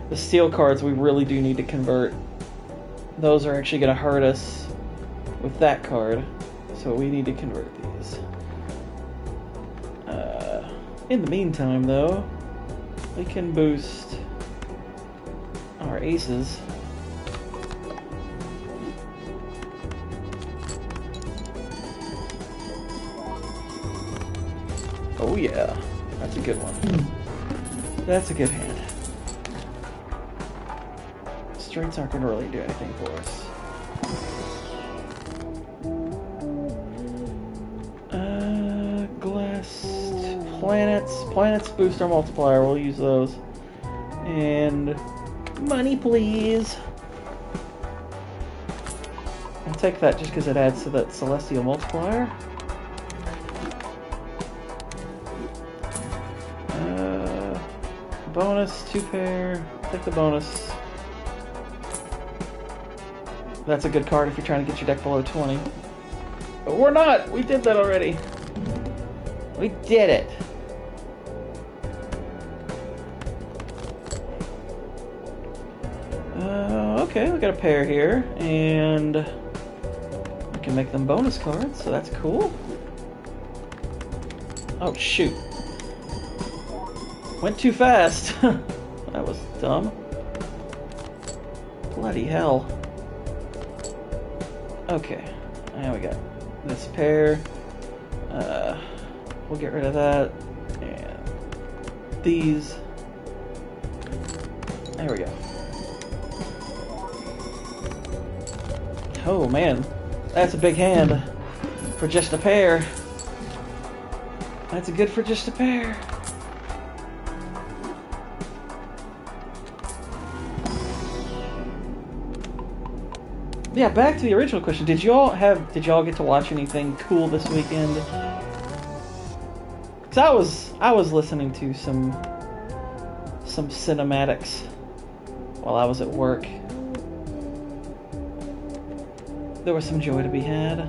The steel cards we really do need to convert. Those are actually going to hurt us with that card, so we need to convert these. In the meantime, though, we can boost our aces. Oh yeah, that's a good one. That's a good hand. Straights aren't going to really do anything for us. Glassed planets. Planets boost our multiplier. We'll use those. And money, please. I'll take that just because it adds to that celestial multiplier. Bonus, 2 pair. Take the bonus. That's a good card if you're trying to get your deck below 20. But we're not! We did that already. We did it. Okay, we got a pair here. And we can make them bonus cards, so that's cool. Oh, shoot. Went too fast. That was dumb. Bloody hell. Okay, now we got this pair. We'll get rid of that. And these. There we go. Oh man, that's a big hand for just a pair. That's good for just a pair. Yeah, back to the original question. Did y'all get to watch anything cool this weekend? Cause I was listening to some cinematics while I was at work. There was some joy to be had.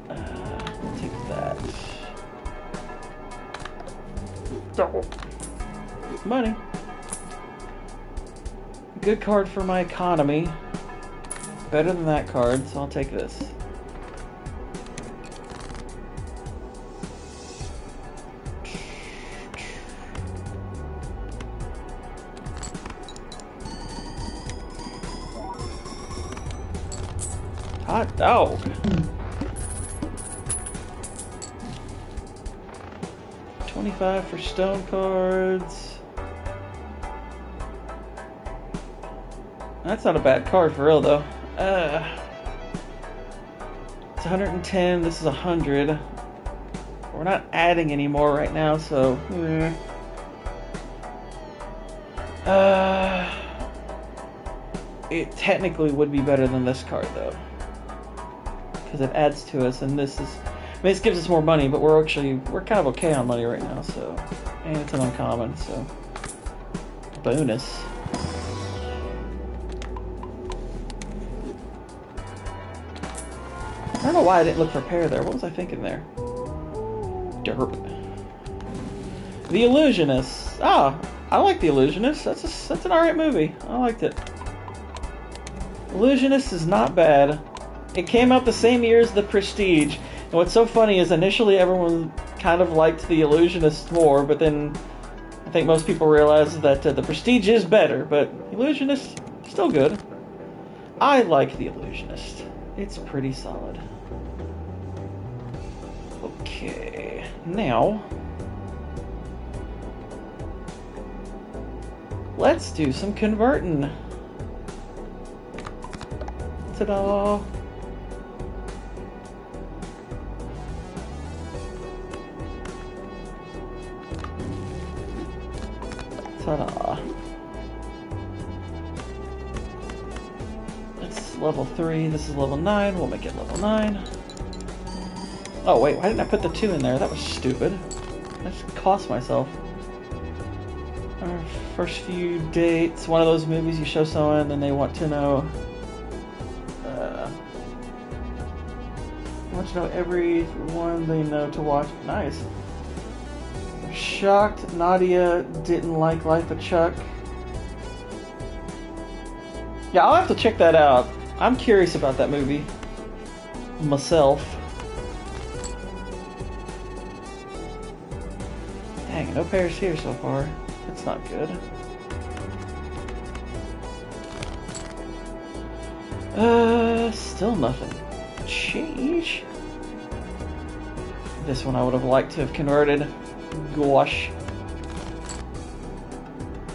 We'll take that. Money. Good card for my economy. Better than that card, so I'll take this. Hot dog. $25 for stone cards. That's not a bad card for real though. It's 110, this is 100. We're not adding any more right now, so it technically would be better than this card though, because it adds to us, and this is, I mean, this gives us more money, but we're kind of okay on money right now, so, and it's an uncommon, so bonus. I don't know why I didn't look for pair there. What was I thinking there? Derp. The Illusionist. Ah, I like The Illusionist. That's an alright movie. I liked it. Illusionist is not bad. It came out the same year as The Prestige. And what's so funny is initially everyone kind of liked The Illusionist more, but then I think most people realized that The Prestige is better, but Illusionist, still good. I like The Illusionist. It's pretty solid. Okay, now let's do some converting. Ta-da! Ta-da! It's level 3, this is level 9, we'll make it level 9. Oh wait, why didn't I put the 2 in there? That was stupid. I just cost myself. Our first few dates, one of those movies you show someone and they want to know... want to know every one they know to watch. Nice. Shocked Nadia didn't like Life of Chuck. Yeah, I'll have to check that out. I'm curious about that movie myself. Dang, no pairs here so far. That's not good. Still nothing. Sheesh. This one I would have liked to have converted. Gosh.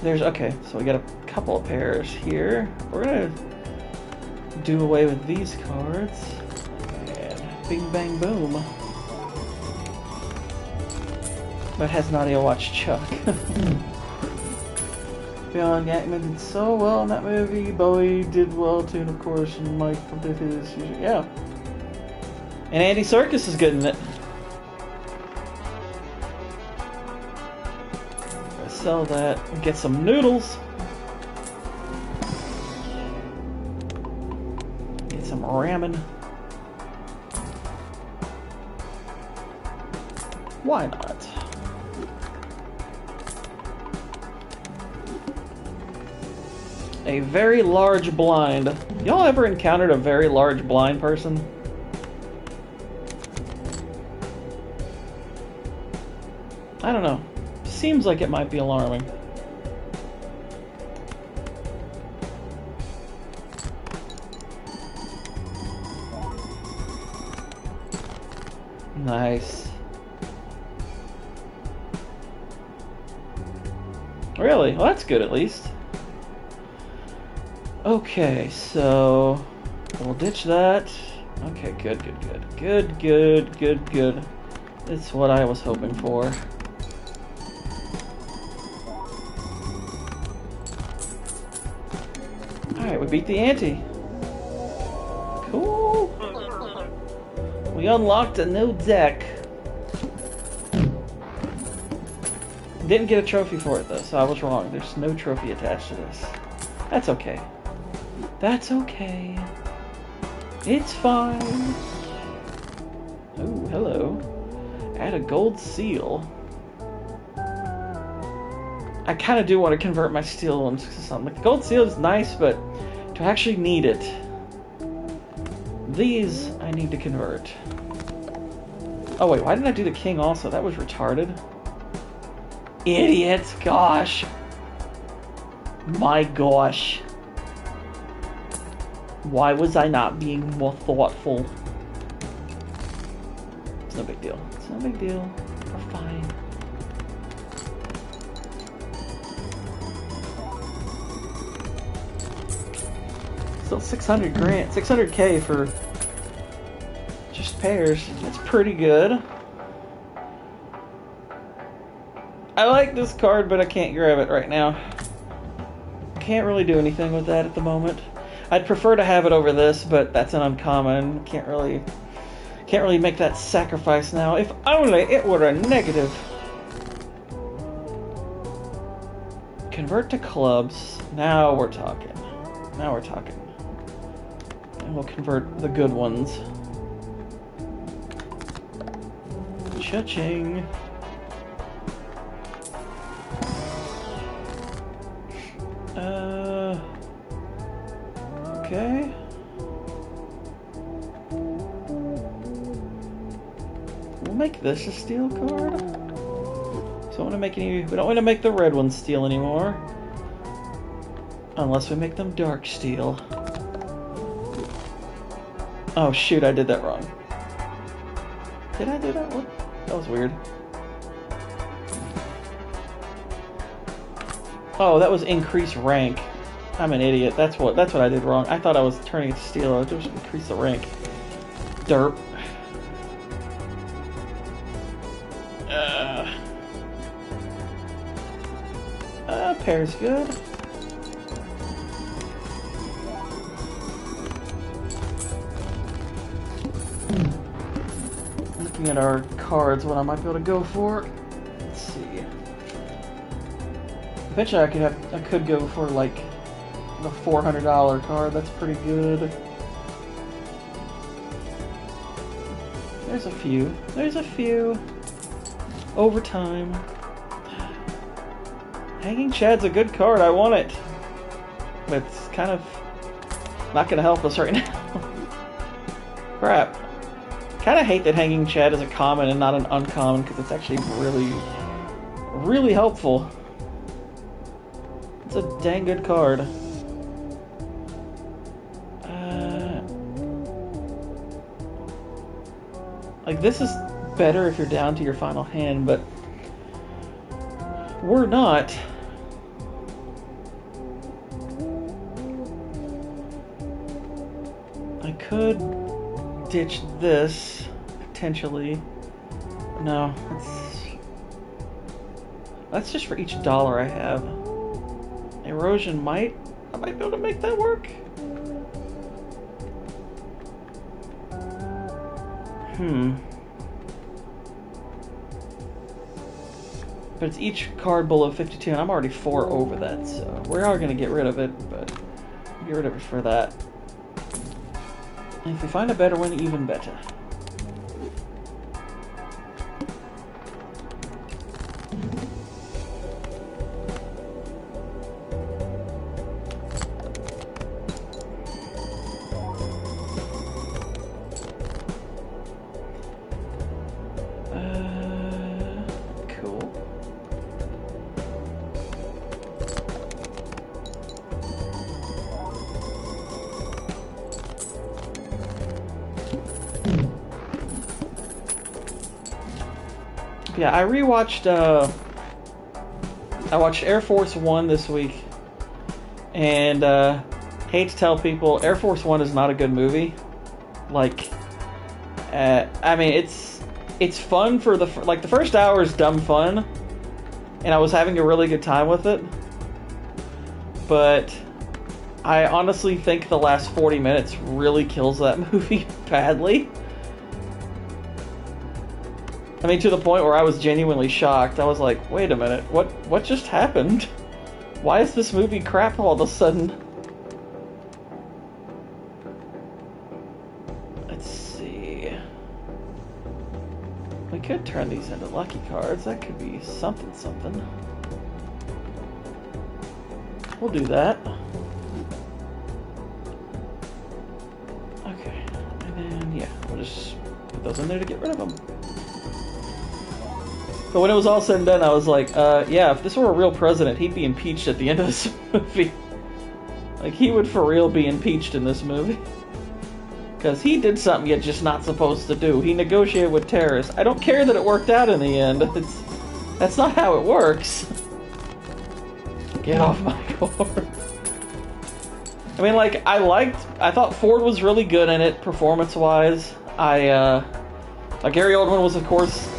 There's, okay, so we got a couple of pairs here. We're gonna do away with these cards. And bing bang boom. But has Nadia watched Chuck? Beyond Yankman did so well in that movie. Bowie did well too, and of course, and Mike did his. Yeah. And Andy Serkis is good in it. Sell that and get some noodles. Get some ramen. Why not? A very large blind. Y'all ever encountered a very large blind person? I don't know. Seems like it might be alarming. Nice. Really? Well, that's good at least. Okay, so we'll ditch that. Okay, good. It's what I was hoping for. Alright, we beat the ante. Cool. We unlocked a new deck. Didn't get a trophy for it though, so I was wrong. There's no trophy attached to this. That's okay. That's okay. It's fine. Oh, hello. Add a gold seal. I kind of do want to convert my steel ones to something. The gold seal is nice, but to actually need it, these I need to convert. Oh wait, why didn't I do the king also? That was retarded. Idiot! Gosh. My gosh. Why was I not being more thoughtful? It's no big deal. It's no big deal. We're fine. Still 600 grand, 600k for just pairs. That's pretty good. I like this card, but I can't grab it right now. Can't really do anything with that at the moment. I'd prefer to have it over this, but that's an uncommon. Can't really make that sacrifice now. If only it were a negative. Convert to clubs. Now we're talking. Now we're talking. And we'll convert the good ones. Cha-ching. Okay. We'll make this a steel card. So I want to make we don't want to make the red ones steel anymore. Unless we make them dark steel. Oh shoot, I did that wrong. Did I do that? What? That was weird. Oh, that was increase rank. I'm an idiot. That's what I did wrong. I thought I was turning it to steel. I was just increase the rank. Derp. Pair's good. Looking at our cards, what I might be able to go for. Let's see. Eventually, I could go for like the $400 card. That's pretty good. There's a few. There's a few. Overtime. Hanging Chad's a good card. I want it. But it's kind of not going to help us right now. Crap. Kind of hate that Hanging Chad is a common and not an uncommon because it's actually really, really helpful. It's a dang good card. Like, this is better if you're down to your final hand, but we're not. I could ditch this, potentially. No, that's just for each dollar I have. Erosion I might be able to make that work. But it's each card below 52, and I'm already 4 over that, so we are going to get rid of it, but get rid of it for that. And if we find a better one, even better. Yeah, I rewatched, I watched Air Force One this week, and, hate to tell people, Air Force One is not a good movie. Like, I mean, it's fun for the first hour is dumb fun, and I was having a really good time with it, but I honestly think the last 40 minutes really kills that movie badly. I mean, to the point where I was genuinely shocked. I was like, wait a minute, what just happened? Why is this movie crap all of a sudden? Let's see. We could turn these into lucky cards. That could be something. We'll do that. Okay, and then, yeah, we'll just put those in there to get rid of them. But when it was all said and done, I was like, yeah, if this were a real president, he'd be impeached at the end of this movie. Like, he would for real be impeached in this movie. Because he did something you're just not supposed to do. He negotiated with terrorists. I don't care that it worked out in the end. That's not how it works. Get off my board. I mean, like, I thought Ford was really good in it, performance-wise. Gary Oldman was, of course,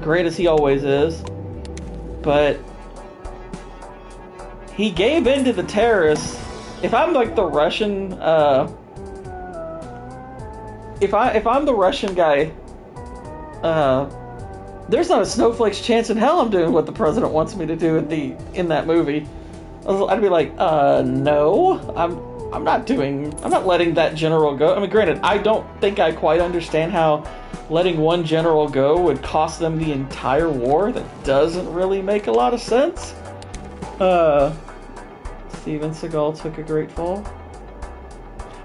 great as he always is, but he gave in to the terrorists. If I'm like the Russian, if I'm the Russian guy, there's not a snowflake's chance in hell I'm doing what the president wants me to do in that movie. I'd be like, no, I'm not letting that general go. I mean, granted, I don't think I quite understand how letting one general go would cost them the entire war. That doesn't really make a lot of sense. Steven Seagal took a great fall.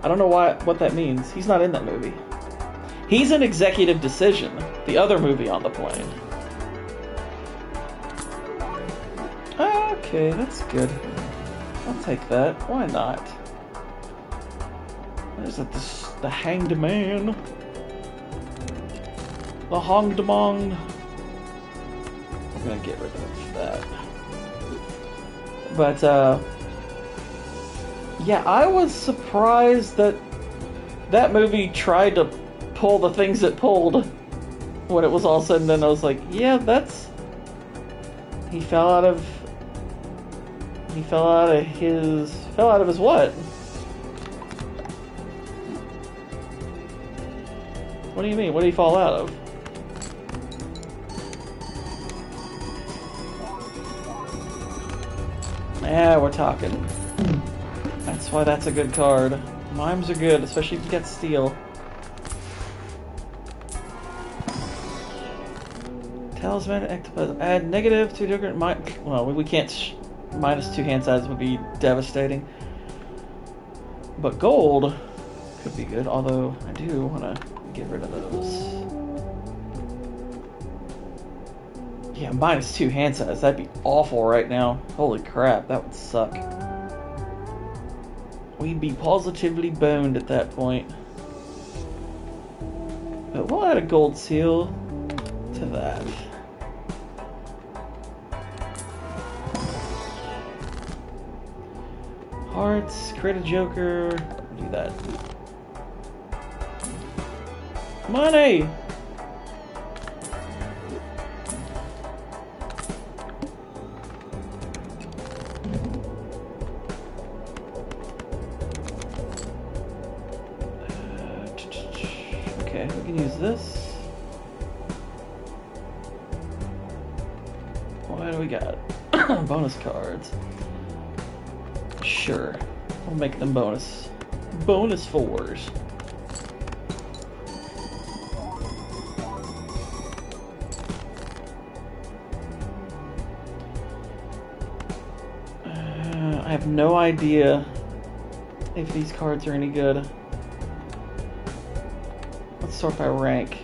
I don't know what that means. He's not in that movie. He's an executive decision, the other movie on the plane. Okay, that's good. I'll take that. Why not? There's the hanged man. The honged mong. I'm gonna get rid of that. But, yeah, I was surprised that that movie tried to pull the things it pulled when it was all said and done. I was like, yeah, that's... He fell out of his what? What do you mean? What did he fall out of? Yeah, we're talking. That's why that's a good card. Mimes are good, especially if you get steel. Talisman, add negative to different well, we can't. Minus 2 hand size would be devastating. But gold could be good, although I do want to get rid of those. Yeah, minus 2 hand size. That'd be awful right now. Holy crap, that would suck. We'd be positively boned at that point. But we'll add a gold seal to that. Hearts, create a joker, do that. Money! Okay, we can use this. What do we got? Bonus cards. Sure, we'll make them bonus. Bonus 4s. I have no idea if these cards are any good. Let's sort by rank.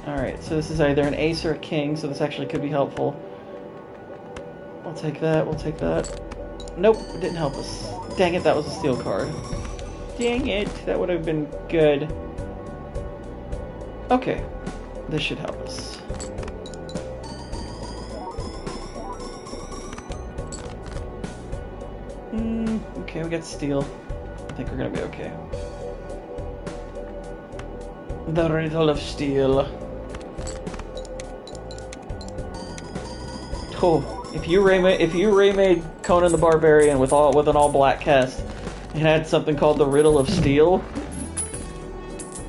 Alright, so this is either an ace or a king, so this actually could be helpful. We'll take that, we'll take that. Nope, it didn't help us. Dang it, that was a steel card. Dang it, that would have been good. Okay, this should help us. Okay, we got steel. I think we're gonna be okay. The Riddle of Steel. Oh. If you remade Conan the Barbarian with an all black cast and had something called the Riddle of Steel,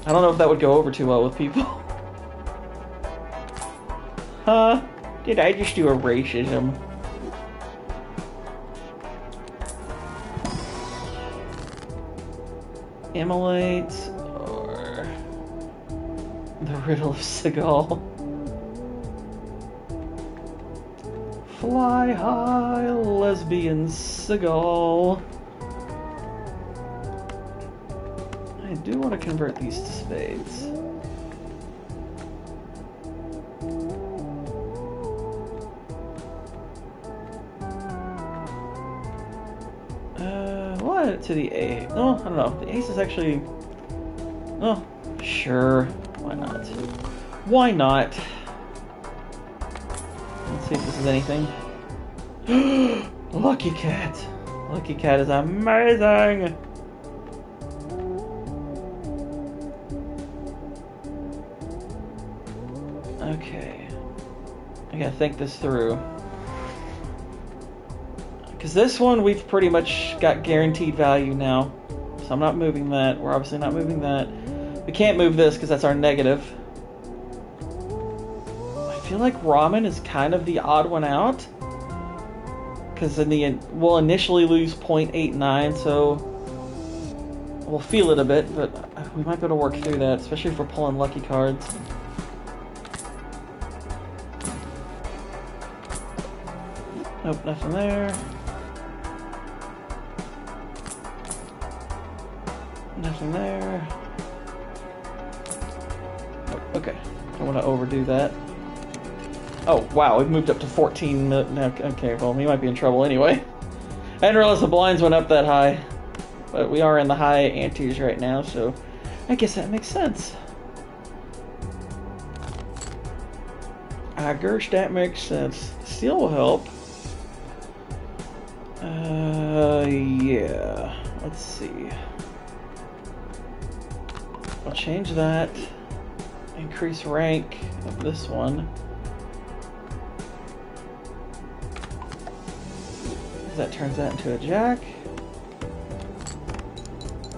I don't know if that would go over too well with people. Huh? Did I just do a racism? Immolate or the Riddle of Seagal? Fly high, lesbian Seagal. I do want to convert these to spades. We'll add it to the A. No, I don't know. The ace is actually... Oh, sure. Why not? Why not? Let's see if this is anything. Lucky Cat. Lucky Cat is amazing. Okay. I gotta think this through. Because this one we've pretty much got guaranteed value now. So I'm not moving that. We're obviously not moving that. We can't move this because that's our negative. I feel like ramen is kind of the odd one out. Because we'll initially lose 0.89, so we'll feel it a bit, but we might be able to work through that, especially if we're pulling lucky cards. Nope, nothing there. Nothing there. Oh, okay, don't want to overdo that. Oh, wow, we've moved up to 14 okay, well, we might be in trouble anyway. I didn't realize the blinds went up that high. But we are in the high antes right now, so I guess that makes sense. I guess that makes sense. Steel will help. Yeah. Let's see. I'll change that. Increase rank of this one. That turns that into a jack.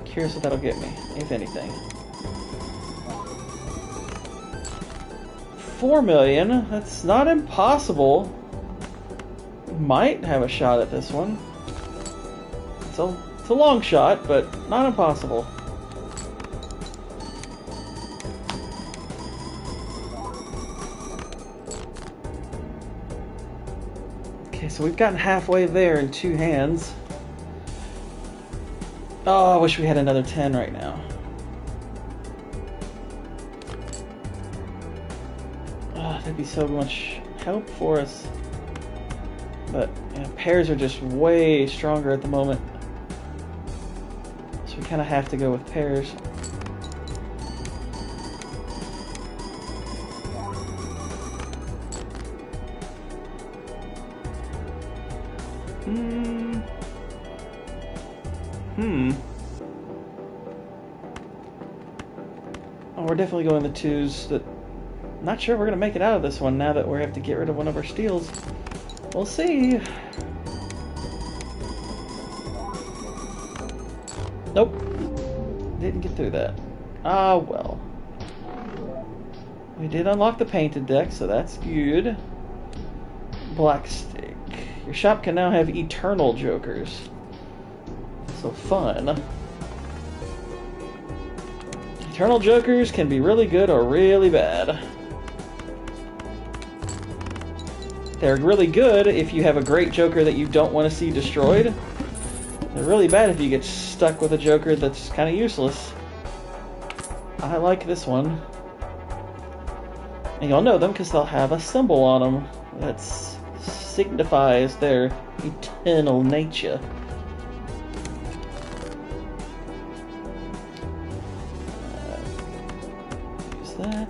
Curious what that'll get me, if anything. 4 million. That's not impossible. Might have a shot at this one. It's a long shot, but not impossible. Okay, so we've gotten halfway there in 2 hands. Oh, I wish we had another 10 right now. Oh, that'd be so much help for us. But pairs are just way stronger at the moment. So we kind of have to go with pairs. Oh, we're definitely going the 2s. Not sure we're going to make it out of this one now that we have to get rid of one of our steals. We'll see. Nope. Didn't get through that. Ah, well. We did unlock the painted deck, so that's good. Black stick. Your shop can now have eternal jokers. So fun. Eternal jokers can be really good or really bad. They're really good if you have a great joker that you don't want to see destroyed. They're really bad if you get stuck with a joker that's kind of useless. I like this one. And you'll know them because they'll have a symbol on them that signifies their eternal nature. Use that.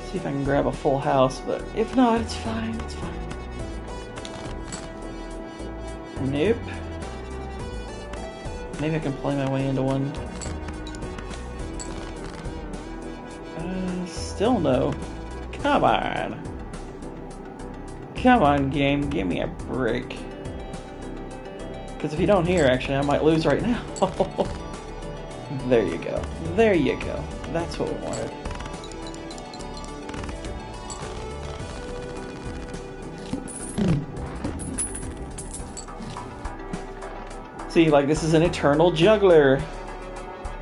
See if I can grab a full house, but if not, it's fine, it's fine. Nope. Maybe I can play my way into one. Still no. Come on. Come on, game. Give me a break. Because if you don't hear, actually, I might lose right now. There you go. There you go. That's what we wanted. See, like, this is an eternal juggler.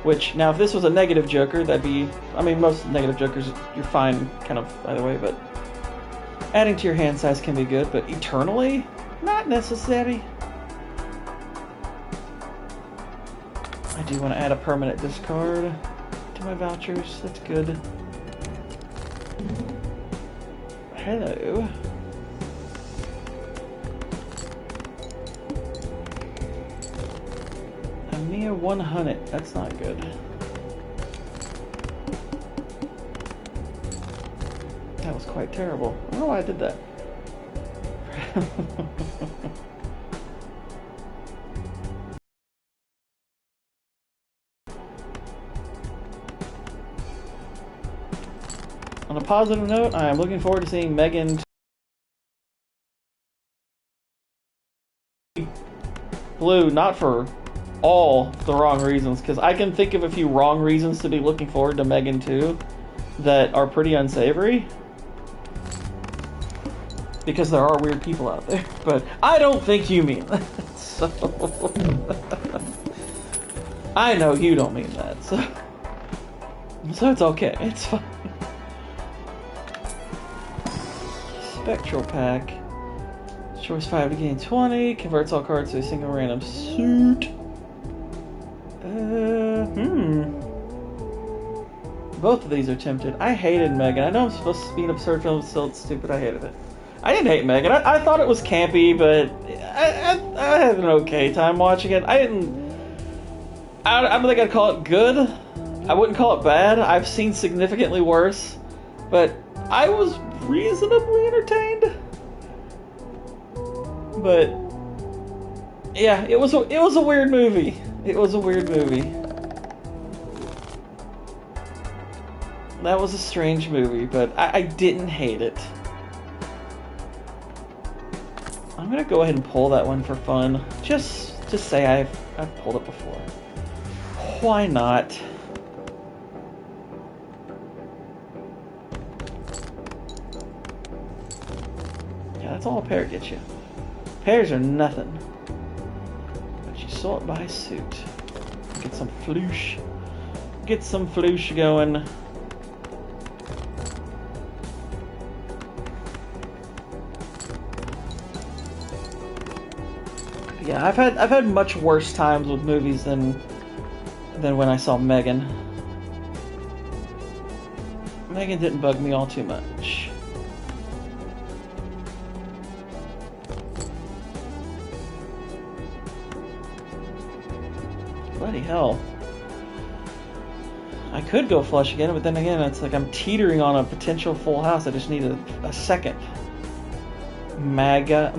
Which, now if this was a negative joker, that'd be... I mean, most negative jokers, you're fine kind of either way, but... adding to your hand size can be good, but eternally? Not necessary. I do want to add a permanent discard to my vouchers. That's good. Hello. A mere 100. That's not good. That was quite terrible. I don't know why I did that. On a positive note, I am looking forward to seeing Megan Blue, not for all the wrong reasons, because I can think of a few wrong reasons to be looking forward to Megan 2 that are pretty unsavory. Because there are weird people out there. But I don't think you mean that. So I know you don't mean that. So it's okay. It's fine. Spectral Pack. Choice 5 to gain 20. Converts all cards to a single random suit. Both of these are tempted. I hated Megan. I know I'm supposed to be an absurd film, still it's stupid. I hated it. I didn't hate Megan. I thought it was campy, but I had an okay time watching it. I don't think I'd call it good. I wouldn't call it bad. I've seen significantly worse, but I was reasonably entertained. But yeah, it was a weird movie. It was a weird movie. That was a strange movie, but I didn't hate it. I'm gonna go ahead and pull that one for fun, just to say I've pulled it before. Why not? Yeah, that's all a pair gets you. Pairs are nothing. But you sort by suit. Get some floosh. Get some floosh going. Yeah, I've had much worse times with movies than when I saw Megan. Megan didn't bug me all too much. Bloody hell. I could go flush again, but then again, it's like I'm teetering on a potential full house. I just need a second. MAGA.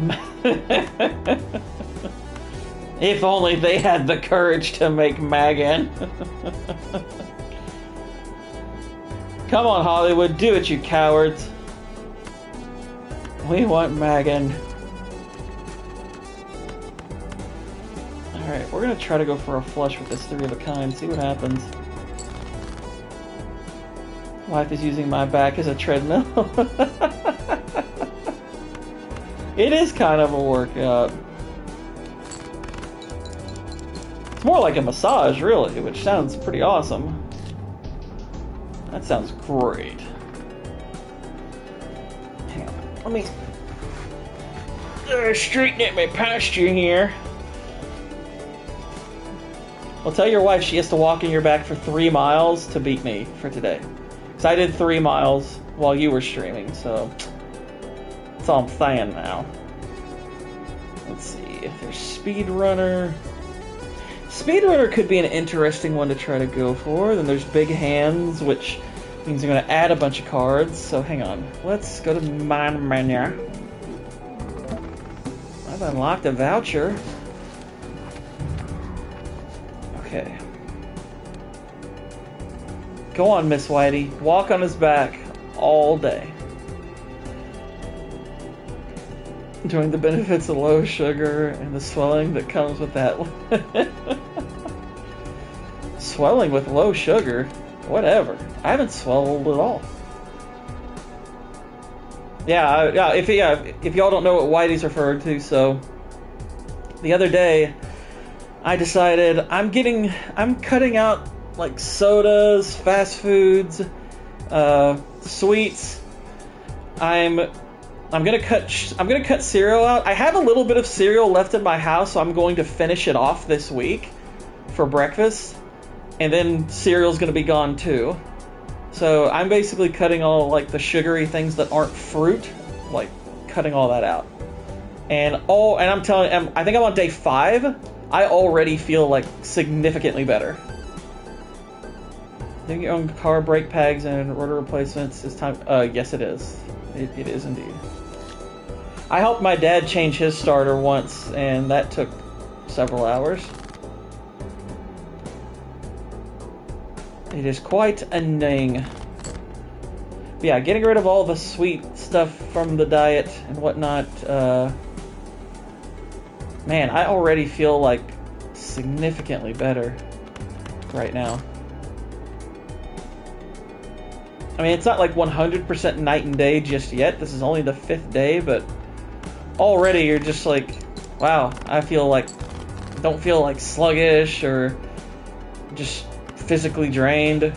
If only they had the courage to make Megan. Come on, Hollywood, do it, you cowards. We want Megan. Alright, we're gonna try to go for a flush with this 3 of a kind, see what happens. Wife is using my back as a treadmill. It is kind of a workout. It's more like a massage, really, which sounds pretty awesome. That sounds great. Hang on, let me straighten out my posture here. Well, tell your wife she has to walk in your back for 3 miles to beat me for today. Because I did 3 miles while you were streaming, so that's all I'm saying now. Let's see if there's Speedrunner. Speedrunner could be an interesting one to try to go for. Then there's Big Hands, which means I'm going to add a bunch of cards. So hang on. Let's go to my menu. I've unlocked a voucher. Okay. Go on, Miss Whitey. Walk on his back all day. Enjoying the benefits of low sugar and the swelling that comes with that. Swelling with low sugar? Whatever. I haven't swelled at all. Yeah, if y'all don't know what Whitey's referred to, so the other day I decided I'm cutting out like sodas, fast foods, sweets. I'm gonna cut cereal out. I have a little bit of cereal left in my house, so I'm going to finish it off this week for breakfast, and then cereal's gonna be gone too. So I'm basically cutting all like the sugary things that aren't fruit, like cutting all that out. And I'm telling you, I think I'm on day 5. I already feel like significantly better. Doing your own car brake pads and rotor replacements is time. Yes, it is. It is indeed. I helped my dad change his starter once, and that took several hours. It is quite annoying. But yeah, getting rid of all the sweet stuff from the diet and whatnot. Man, I already feel like significantly better right now. I mean, it's not like 100% night and day just yet. This is only the 5th day, but already you're just like, wow, I feel like, don't feel like sluggish or just physically drained.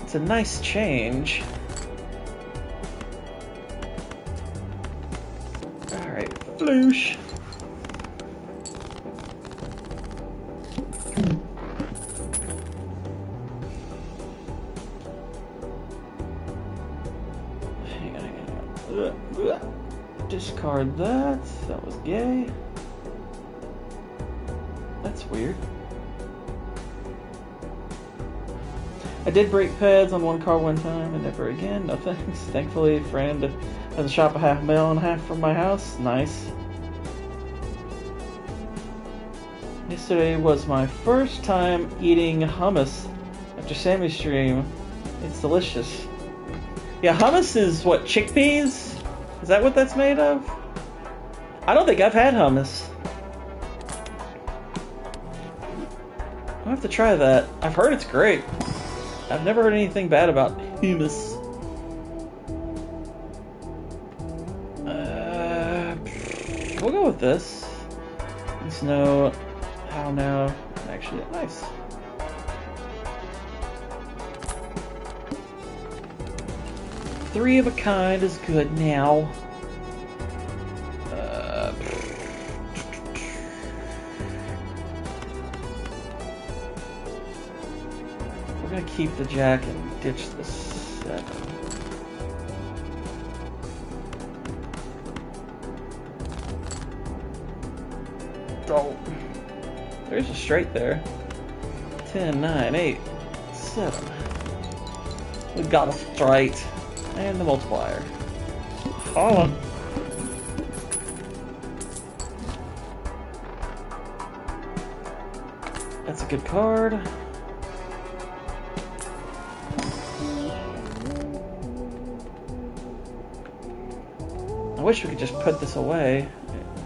It's a nice change. Alright, floosh. Hang on. Discard that. That was gay. That's weird. I did break pads on one car one time and never again. No thanks. Thankfully, a friend has a shop a half-mile and a half from my house. Nice. Yesterday was my first time eating hummus after Sammy's stream. It's delicious. Yeah, hummus is what, chickpeas? Is that what that's made of? I don't think I've had hummus. I'll have to try that. I've heard it's great. I've never heard anything bad about hummus. We'll go with this. Let's know how now. Actually, nice. Three of a kind is good now. We're gonna keep the jack and ditch the 7. Oh, there's a straight there. 10, 9, 8, 7. We got a straight. And the multiplier. Holla. That's a good card. I wish we could just put this away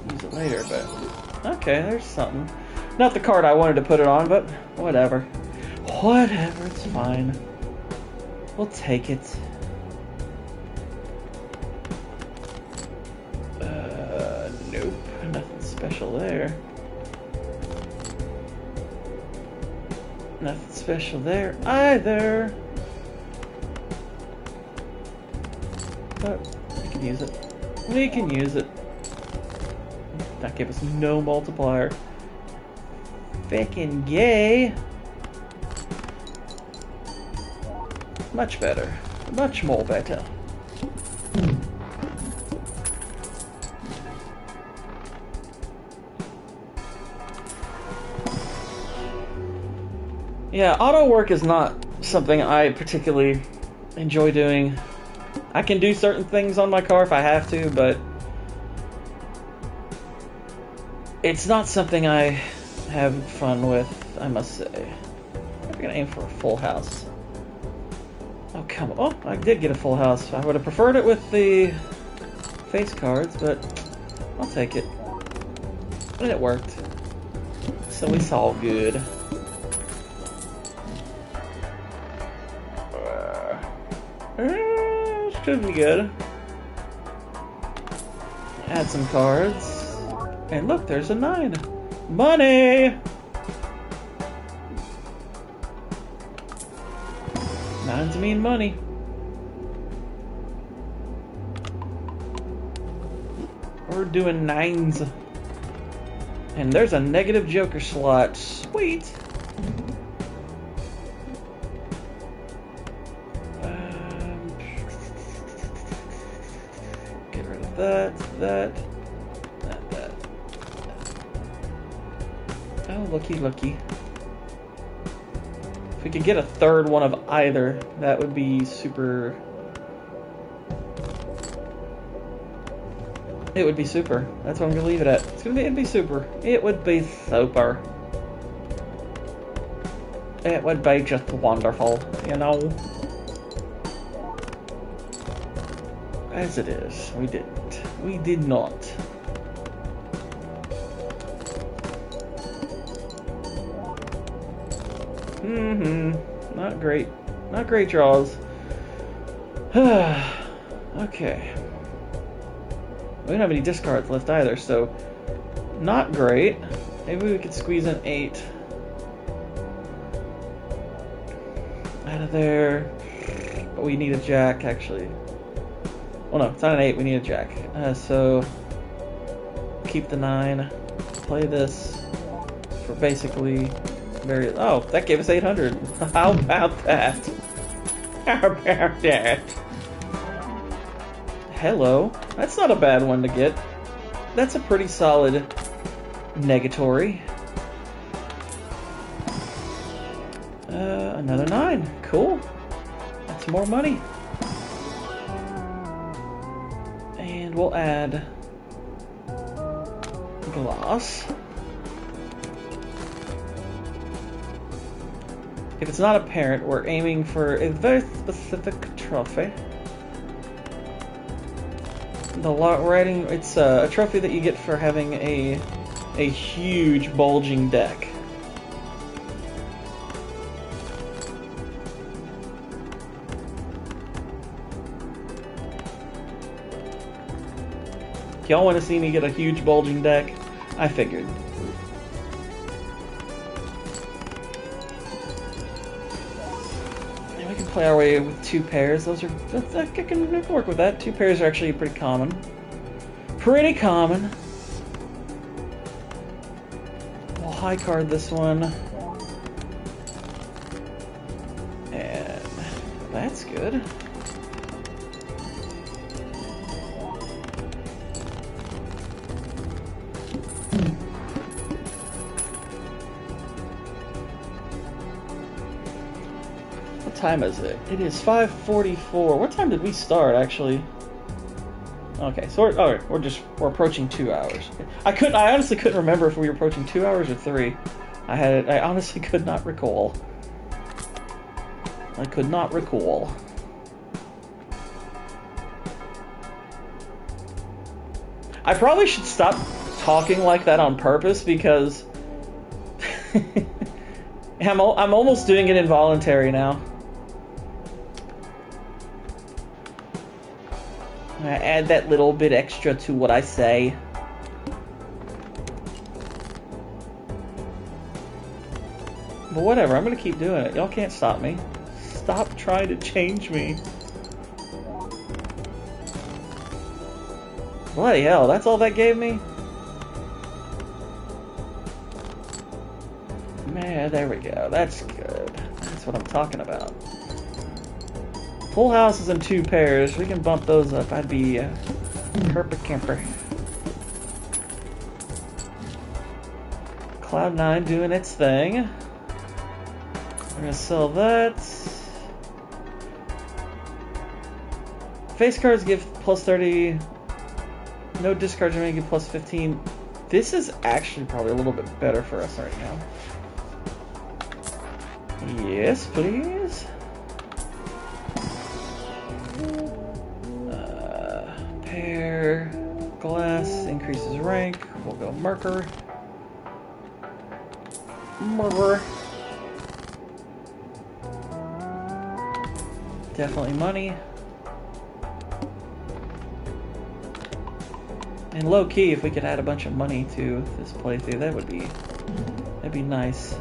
and use it later, but okay, there's something. Not the card I wanted to put it on, but whatever. Whatever, it's fine. We'll take it. Nope, nothing special there. Nothing special there either. But we can use it. We can use it. That gave us no multiplier. Frickin' yay! Much better. Much more better. Yeah, auto work is not something I particularly enjoy doing. I can do certain things on my car if I have to, but it's not something I have fun with, I must say. I'm gonna aim for a full house. Oh, come on. Oh, I did get a full house. I would have preferred it with the face cards, but I'll take it. And it worked. So it's all good. Should be good. Add some cards. And look, there's a 9. Money! 9s mean money. We're doing 9s. And there's a negative joker slot. Sweet! That. Oh, looky. If we could get a third one of either, that would be super. It would be super. That's what I'm gonna leave it at. It'd be super. It would be super. It would be just wonderful, you know. As it is, we didn't. We did not. Not great. Not great draws. Okay. We don't have any discards left either, so not great. Maybe we could squeeze an 8 out of there. But we need a jack, actually. Oh no, it's not an 8, we need a jack. So keep the 9. Play this for basically very... Oh, that gave us 800. How about that? How about that? Hello. That's not a bad one to get. That's a pretty solid negatory. Another 9. Cool. That's more money. And we'll add glass. If it's not apparent, we're aiming for a very specific trophy. It's a trophy that you get for having a huge bulging deck. Y'all want to see me get a huge bulging deck? I figured. And we can play our way with 2 pairs. I can work with that. 2 pairs are actually pretty common. Pretty common. We'll high card this one. And that's good. What time is it? It is 5:44. What time did we start, actually? Okay, so we're approaching 2 hours. I honestly couldn't remember if we were approaching 2 hours or 3. I honestly could not recall. I could not recall. I probably should stop talking like that on purpose because I'm almost doing it involuntary now. I add that little bit extra to what I say. But whatever, I'm gonna keep doing it. Y'all can't stop me. Stop trying to change me. Bloody hell, that's all that gave me? Man, there we go. That's good. That's what I'm talking about. Full houses and 2 pairs. We can bump those up. I'd be Herpa Camper. Cloud9 doing its thing. We're gonna sell that. Face cards give plus 30. No discards remaining give plus 15. This is actually probably a little bit better for us right now. Yes, please. Pair. Glass increases rank. We'll go Merker. Merker. Definitely money. And low key, if we could add a bunch of money to this playthrough, that'd be nice.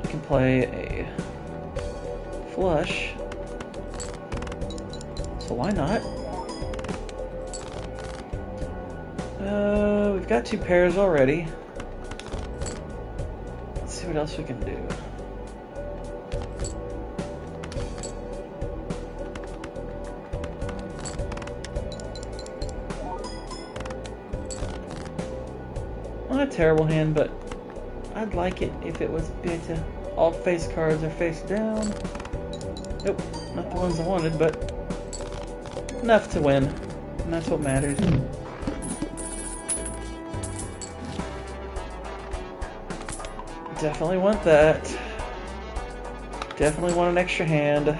We can play a flush. So why not? We've got 2 pairs already. Let's see what else we can do. Not a terrible hand, but I'd like it if it was better. All face cards are face down. Nope, not the ones I wanted, but enough to win. And that's what matters. Definitely want that. Definitely want an extra hand.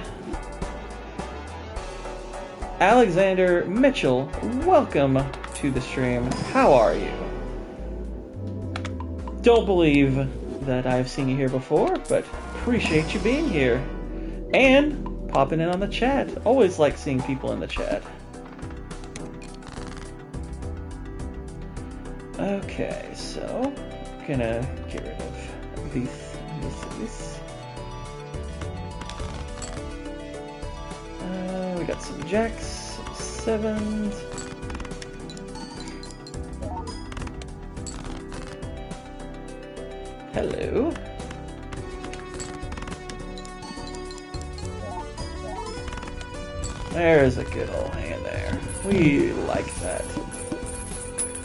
Alexander Mitchell, welcome to the stream. How are you? Don't believe that I've seen you here before, but appreciate you being here. And popping in on the chat. Always like seeing people in the chat. Okay, so I'm gonna get rid of these. We got some jacks, some sevens. Hello. There's a good old hand there. We like that.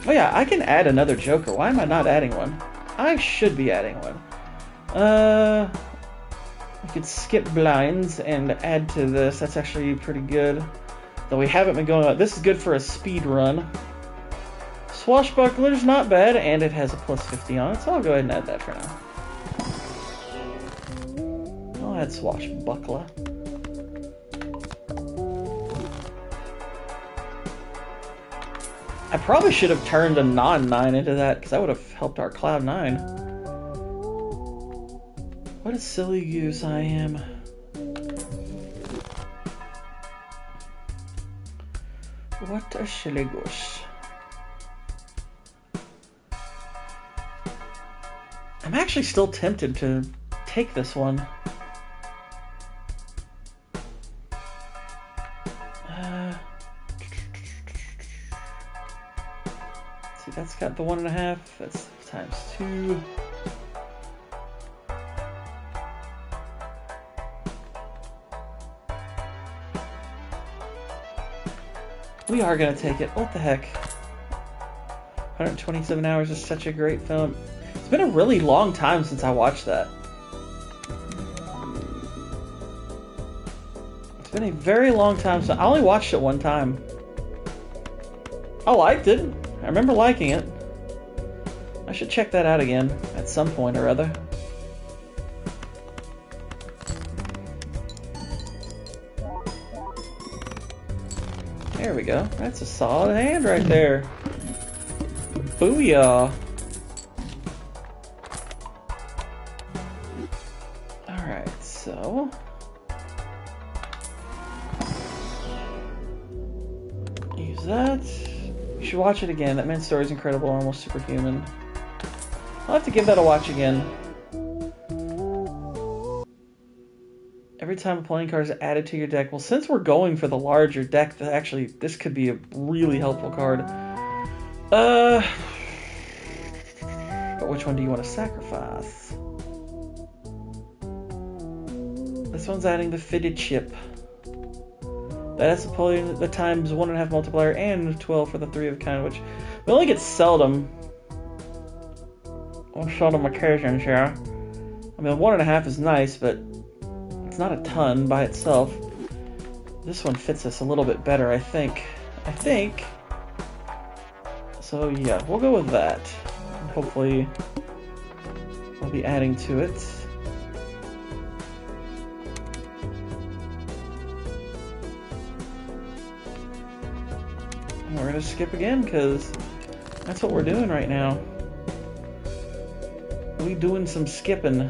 Oh yeah, I can add another joker. Why am I not adding one? I should be adding one. We could skip blinds and add to this. That's actually pretty good. Though we haven't been going on. This is good for a speed run. Swashbuckler's not bad, and it has a plus 50 on it, so I'll go ahead and add that for now. I'll add Swashbuckler. I probably should have turned a non-9 into that, because that would have helped our Cloud 9. What a silly goose I am. What a silly goose. I'm actually still tempted to take this one. See, that's got the 1.5. That's times 2. We are gonna take it. What the heck? 127 Hours is such a great film. It's been a really long time since I watched that. It's been a very long time since I only watched it one time. I liked it. I remember liking it. I should check that out again at some point or other. There we go. That's a solid hand right there. Booyah. Alright, so... use that. You should watch it again. That man's story is incredible, almost superhuman. I'll have to give that a watch again. Every time a playing card is added to your deck. Well, since we're going for the larger deck, actually, this could be a really helpful card. But which one do you want to sacrifice? This one's adding the fitted chip. That's the times 1.5 multiplier and 12 for the 3 of a kind, which we only get seldom. On seldom occasions, yeah. I mean, 1.5 is nice, but it's not a ton by itself. This one fits us a little bit better, I think. So yeah, we'll go with that. And hopefully we'll be adding to it. And we're gonna skip again, because that's what we're doing right now. We doing some skipping.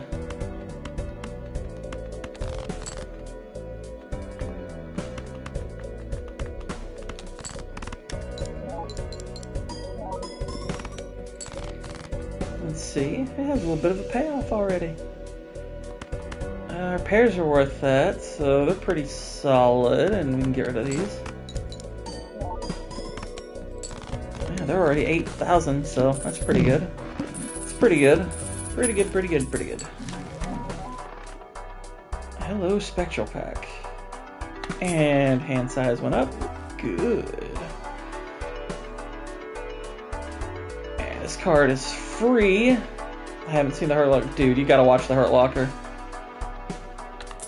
Let's see, it has a little bit of a payoff already. Our pairs are worth that, so they're pretty solid, and we can get rid of these. Yeah, they're already 8,000, so that's pretty good. It's pretty good. Pretty good. Hello, Spectral Pack. And hand size went up. Good. And this card is free. I haven't seen the Hurt Locker. Dude, you gotta watch the Hurt Locker.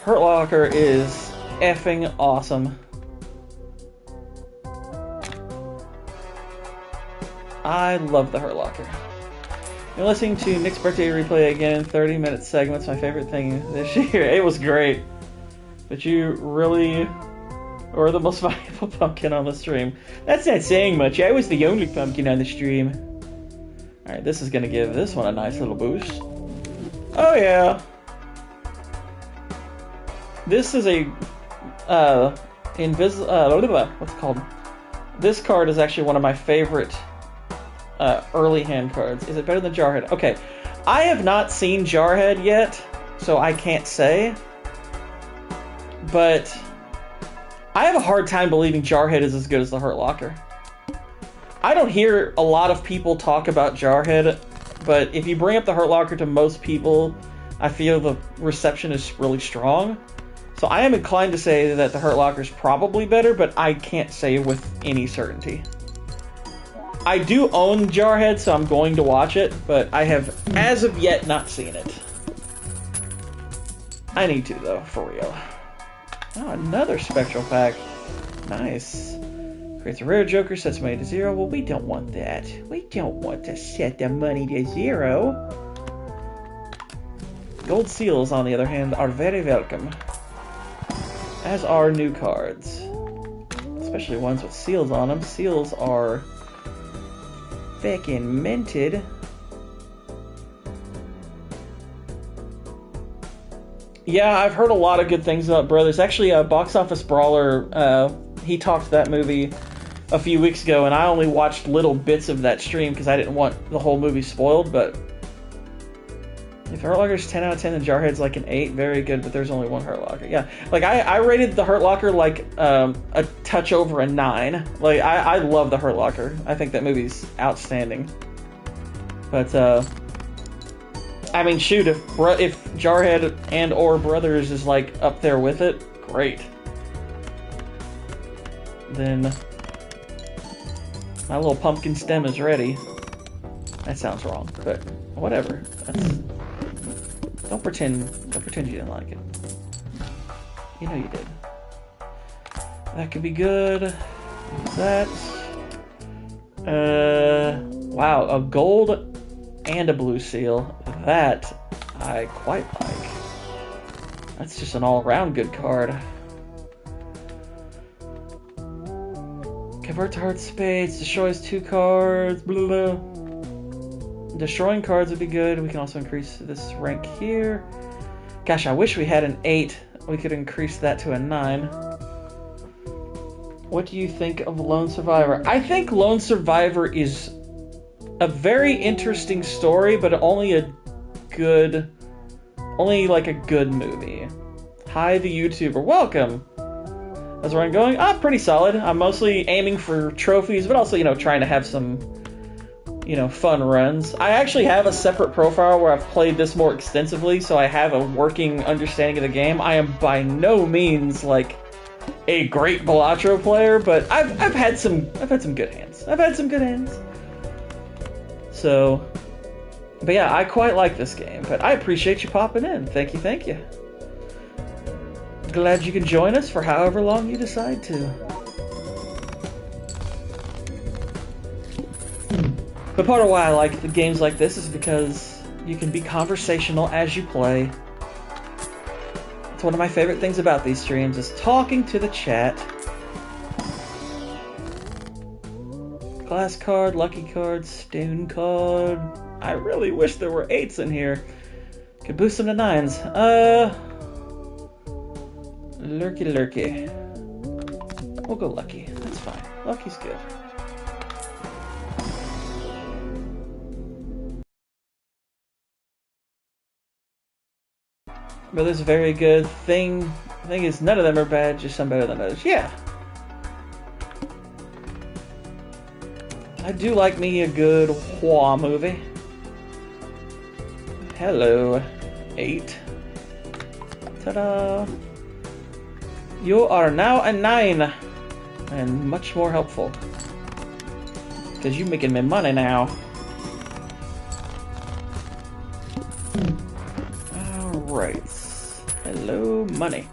Hurt Locker is effing awesome. I love the Hurt Locker. You're listening to Nick's birthday replay again, 30-minute segments, my favorite thing this year. It was great. But you really were the most valuable pumpkin on the stream. That's not saying much. I was the only pumpkin on the stream. Alright, this is going to give this one a nice little boost. Oh yeah. This is a what's it called? This card is actually one of my favorite early hand cards. Is it better than Jarhead? Okay, I have not seen Jarhead yet, so I can't say. But I have a hard time believing Jarhead is as good as the Hurt Locker. I don't hear a lot of people talk about Jarhead, but if you bring up the Hurt Locker to most people, I feel the reception is really strong. So I am inclined to say that the Hurt Locker is probably better, but I can't say with any certainty. I do own Jarhead, so I'm going to watch it, but I have, as of yet, not seen it. I need to, though, for real. Oh, another Spectral Pack. Nice. Creates a rare Joker, sets money to 0. Well, we don't want that. We don't want to set the money to 0. Gold seals, on the other hand, are very welcome. As are new cards. Especially ones with seals on them. Seals are fucking minted. Yeah, I've heard a lot of good things about Brothers. Actually, Box Office Brawler, he talked to that movie a few weeks ago, and I only watched little bits of that stream because I didn't want the whole movie spoiled, but if Hurt Locker's 10 out of 10, then Jarhead's like an 8. Very good, but there's only one Hurt Locker. Yeah, like I rated the Hurt Locker like a touch over a 9. Like I love the Hurt Locker. I think that movie's outstanding. But I mean, shoot, if Jarhead and or Brothers is like up there with it, great. Then my little pumpkin stem is ready. That sounds wrong, but whatever. Don't pretend you didn't like it. You know you did. That could be good. That. Wow, a gold and a blue seal. That I quite like. That's just an all-around good card. Convert to Heart Spades, destroys 2 cards, blah, blah. Destroying cards would be good. We can also increase this rank here. Gosh, I wish we had an 8. We could increase that to a 9. What do you think of Lone Survivor? I think Lone Survivor is a very interesting story, but only like a good movie. Hi, the YouTuber. Welcome. How's everyone going? Pretty solid. I'm mostly aiming for trophies, but also, trying to have some, fun runs. I actually have a separate profile where I've played this more extensively, so I have a working understanding of the game. I am by no means like a great Balatro player, but I've had some good hands. I've had some good hands. So, but yeah, I quite like this game. But I appreciate you popping in. Thank you. Glad you can join us for however long you decide to. But part of why I like the games like this is because you can be conversational as you play. It's one of my favorite things about these streams is talking to the chat. Glass card, lucky card, stone card. I really wish there were 8s in here. Could boost them to 9s. Lurky. We'll go lucky. That's fine. Lucky's good. But there's a very good thing. The thing is, none of them are bad, just some better than others. Yeah. I do like me a good Hua movie. Hello, 8. Ta-da! You are now a 9, and much more helpful. Because you're making me money now. Alright. Hello, money.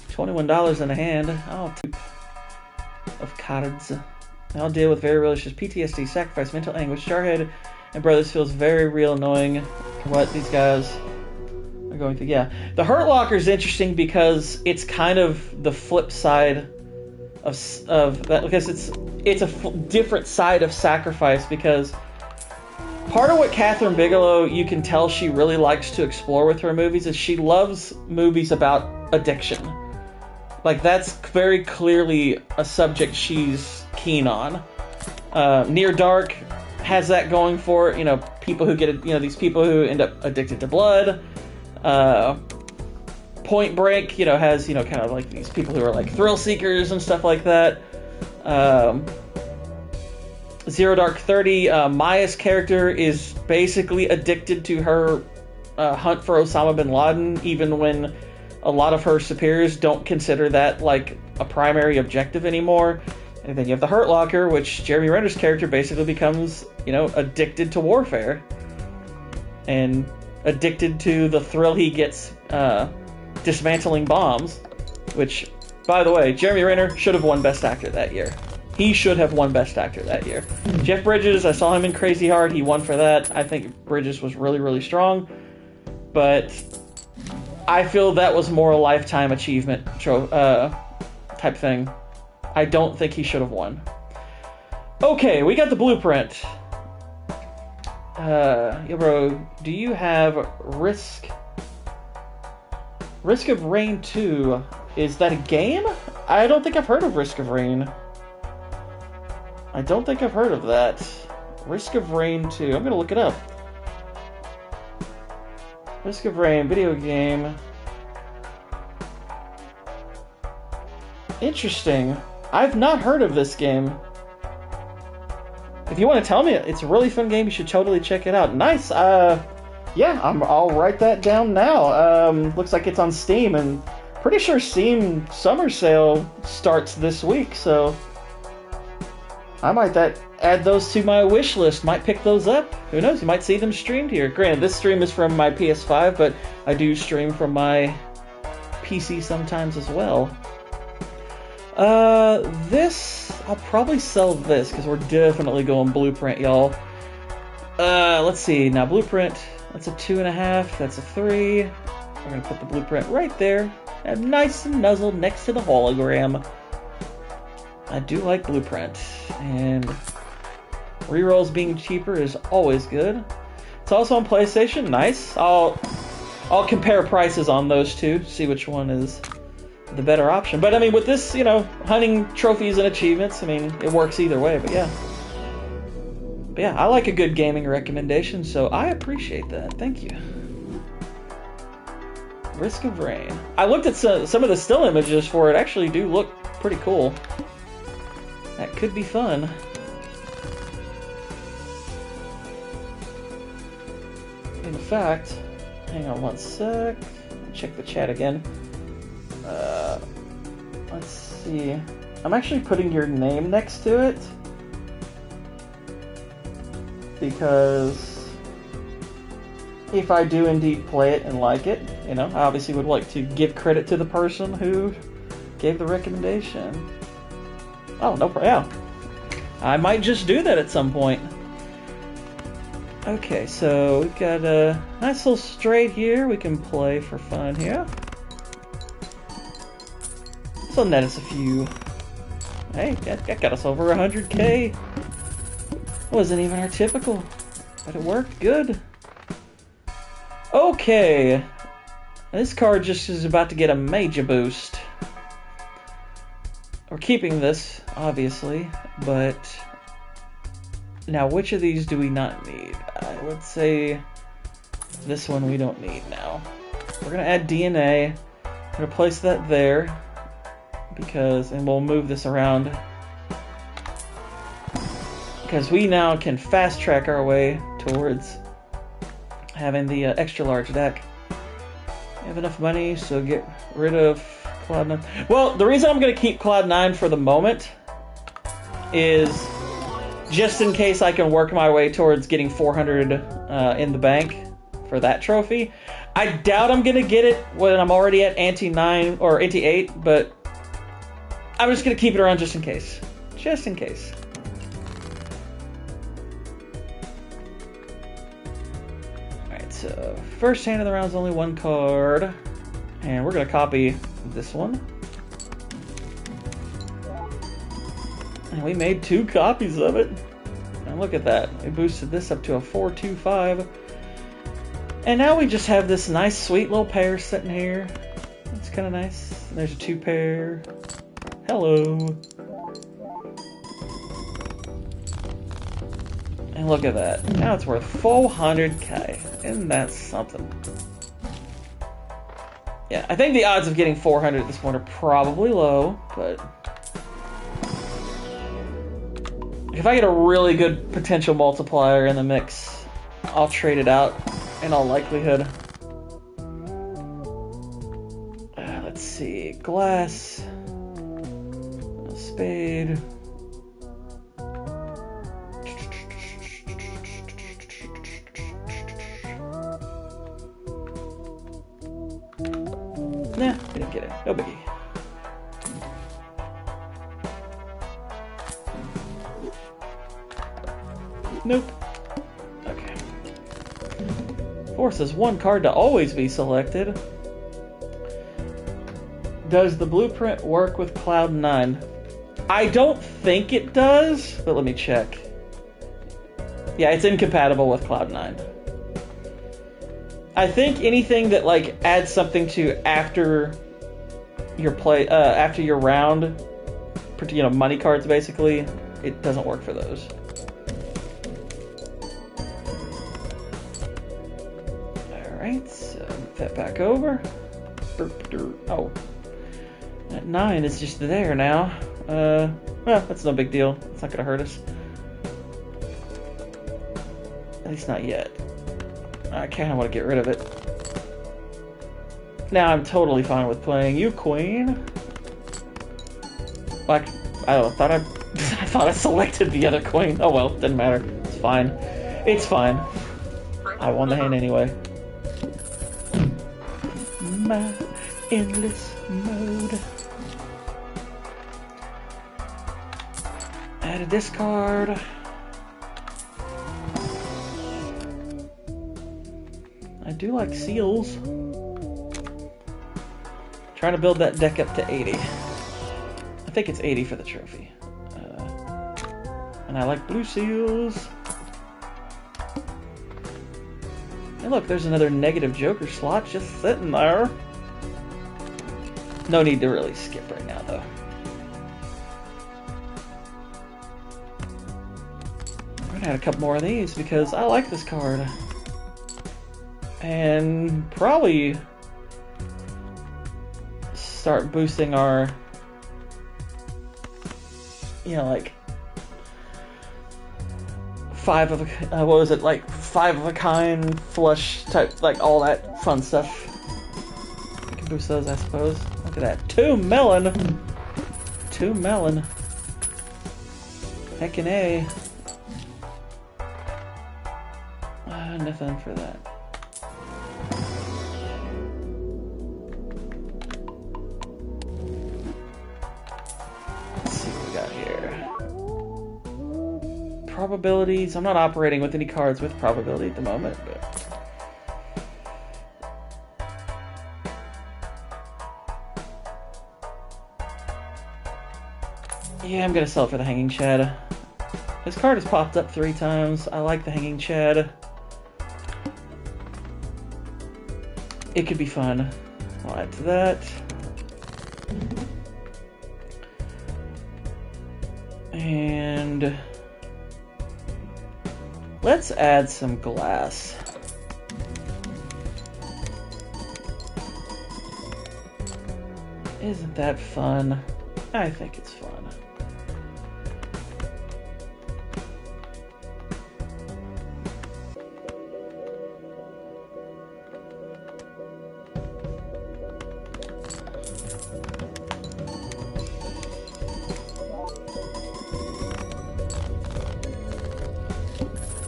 $21 in a hand. I'll take of cards. I'll deal with very real issues. PTSD, sacrifice, mental anguish. Jarhead and Brothers feels very real annoying. What these guys are going through. Yeah. The Hurt Locker is interesting because it's kind of the flip side of that. Because it's a different side of sacrifice because part of what Catherine Bigelow, you can tell she really likes to explore with her movies, is she loves movies about addiction. Like, that's very clearly a subject she's keen on. Near Dark has that going for it. You know, people who get, these people who end up addicted to blood. Point Break, has, kind of like these people who are like thrill seekers and stuff like that. Zero Dark 30, Maya's character is basically addicted to her hunt for Osama bin Laden, even when a lot of her superiors don't consider that like a primary objective anymore. And then you have the Hurt Locker, which Jeremy Renner's character basically becomes, addicted to warfare. And addicted to the thrill he gets dismantling bombs. Which, by the way, Jeremy Renner should have won Best Actor that year. He should have won Best Actor that year. Jeff Bridges, I saw him in Crazy Heart. He won for that. I think Bridges was really, really strong. But I feel that was more a lifetime achievement type thing. I don't think he should have won. Okay, we got the blueprint. Yo, bro, do you have Risk of Rain 2? Is that a game? I don't think I've heard of Risk of Rain. I don't think I've heard of that. Risk of Rain 2. I'm gonna look it up. Risk of Rain, video game. Interesting. I've not heard of this game. If you want to tell me it's a really fun game, you should totally check it out. Nice. Yeah, I'll write that down now. Looks like it's on Steam, and pretty sure Steam Summer Sale starts this week, so I might add those to my wish list. Might pick those up. Who knows? You might see them streamed here. Granted, this stream is from my PS5, but I do stream from my PC sometimes as well. I'll probably sell this, because we're definitely going Blueprint, y'all. Let's see. Now, Blueprint, that's a 2.5. That's a 3. We're going to put the Blueprint right there. And nice and nuzzled next to the hologram. I do like Blueprint. And rerolls being cheaper is always good. It's also on PlayStation. Nice. I'll compare prices on those two, see which one is the better option. But I mean, with this, hunting trophies and achievements, I mean, it works either way. But yeah, I like a good gaming recommendation, so I appreciate that. Thank you. Risk of Rain. I looked at some of the still images for it. Actually, do look pretty cool. That could be fun. In fact, hang on one sec. Check the chat again. Let's see. I'm actually putting your name next to it because if I do indeed play it and like it, I obviously would like to give credit to the person who gave the recommendation. Oh, no problem. Yeah. I might just do that at some point. Okay, so we've got a nice little straight here we can play for fun here. So net us a few. Hey, that got us over 100k. Wasn't even our typical, but it worked good. Okay, this card just is about to get a major boost. We're keeping this, obviously, but now which of these do we not need? I would say this one we don't need now. We're gonna add DNA. I'm gonna place that there. And we'll move this around because we now can fast track our way towards having the extra large deck. We have enough money, so get rid of Cloud9. Well, the reason I'm going to keep Cloud9 for the moment is just in case I can work my way towards getting 400 in the bank for that trophy. I doubt I'm going to get it when I'm already at ante 9 or ante 8, but I'm just going to keep it around just in case. Just in case. Alright, so first hand of the round is only one card. And we're going to copy this one. And we made 2 copies of it. And look at that. We boosted this up to a 425. And now we just have this nice, sweet little pair sitting here. It's kind of nice. And there's a 2 pair. Hello. And look at that. Now it's worth 400k. Isn't that something? Yeah, I think the odds of getting 400 at this point are probably low, but if I get a really good potential multiplier in the mix, I'll trade it out in all likelihood. Let's see. Glass. A spade. Nah, we didn't get it. No biggie. Nope. Okay. Forces one card to always be selected. Does the blueprint work with Cloud 9? I don't think it does, but let me check. Yeah, it's incompatible with Cloud 9. I think anything that like adds something to after your after your round, you know, money cards basically, it doesn't work for those. All right, so move that back over. Oh, that 9 is just there now. Well, that's no big deal. It's not gonna hurt us. At least not yet. I kind of want to get rid of it. Now I'm totally fine with playing you, Queen. Like, I don't know, I thought I selected the other Queen. Oh well, didn't matter. It's fine. It's fine. I won the hand anyway. My endless mode. Add a discard. I do like seals. Trying to build that deck up to 80. I think it's 80 for the trophy. And I like blue seals. And look, there's another negative Joker slot just sitting there. No need to really skip right now, though. I'm gonna add a couple more of these because I like this card. And probably start boosting our, you know, like 5 of a, what was it, like 5 of a kind, flush type, like all that fun stuff. We can boost those, I suppose. Look at that, 2 melon. 2 melon. Heckin' A. Nothing for that. Probabilities. I'm not operating with any cards with probability at the moment, but yeah, I'm gonna sell it for the Hanging Chad. This card has popped up 3 times. I like the Hanging Chad. It could be fun. I'll add to that. And let's add some glass. Isn't that fun? I think it's fun.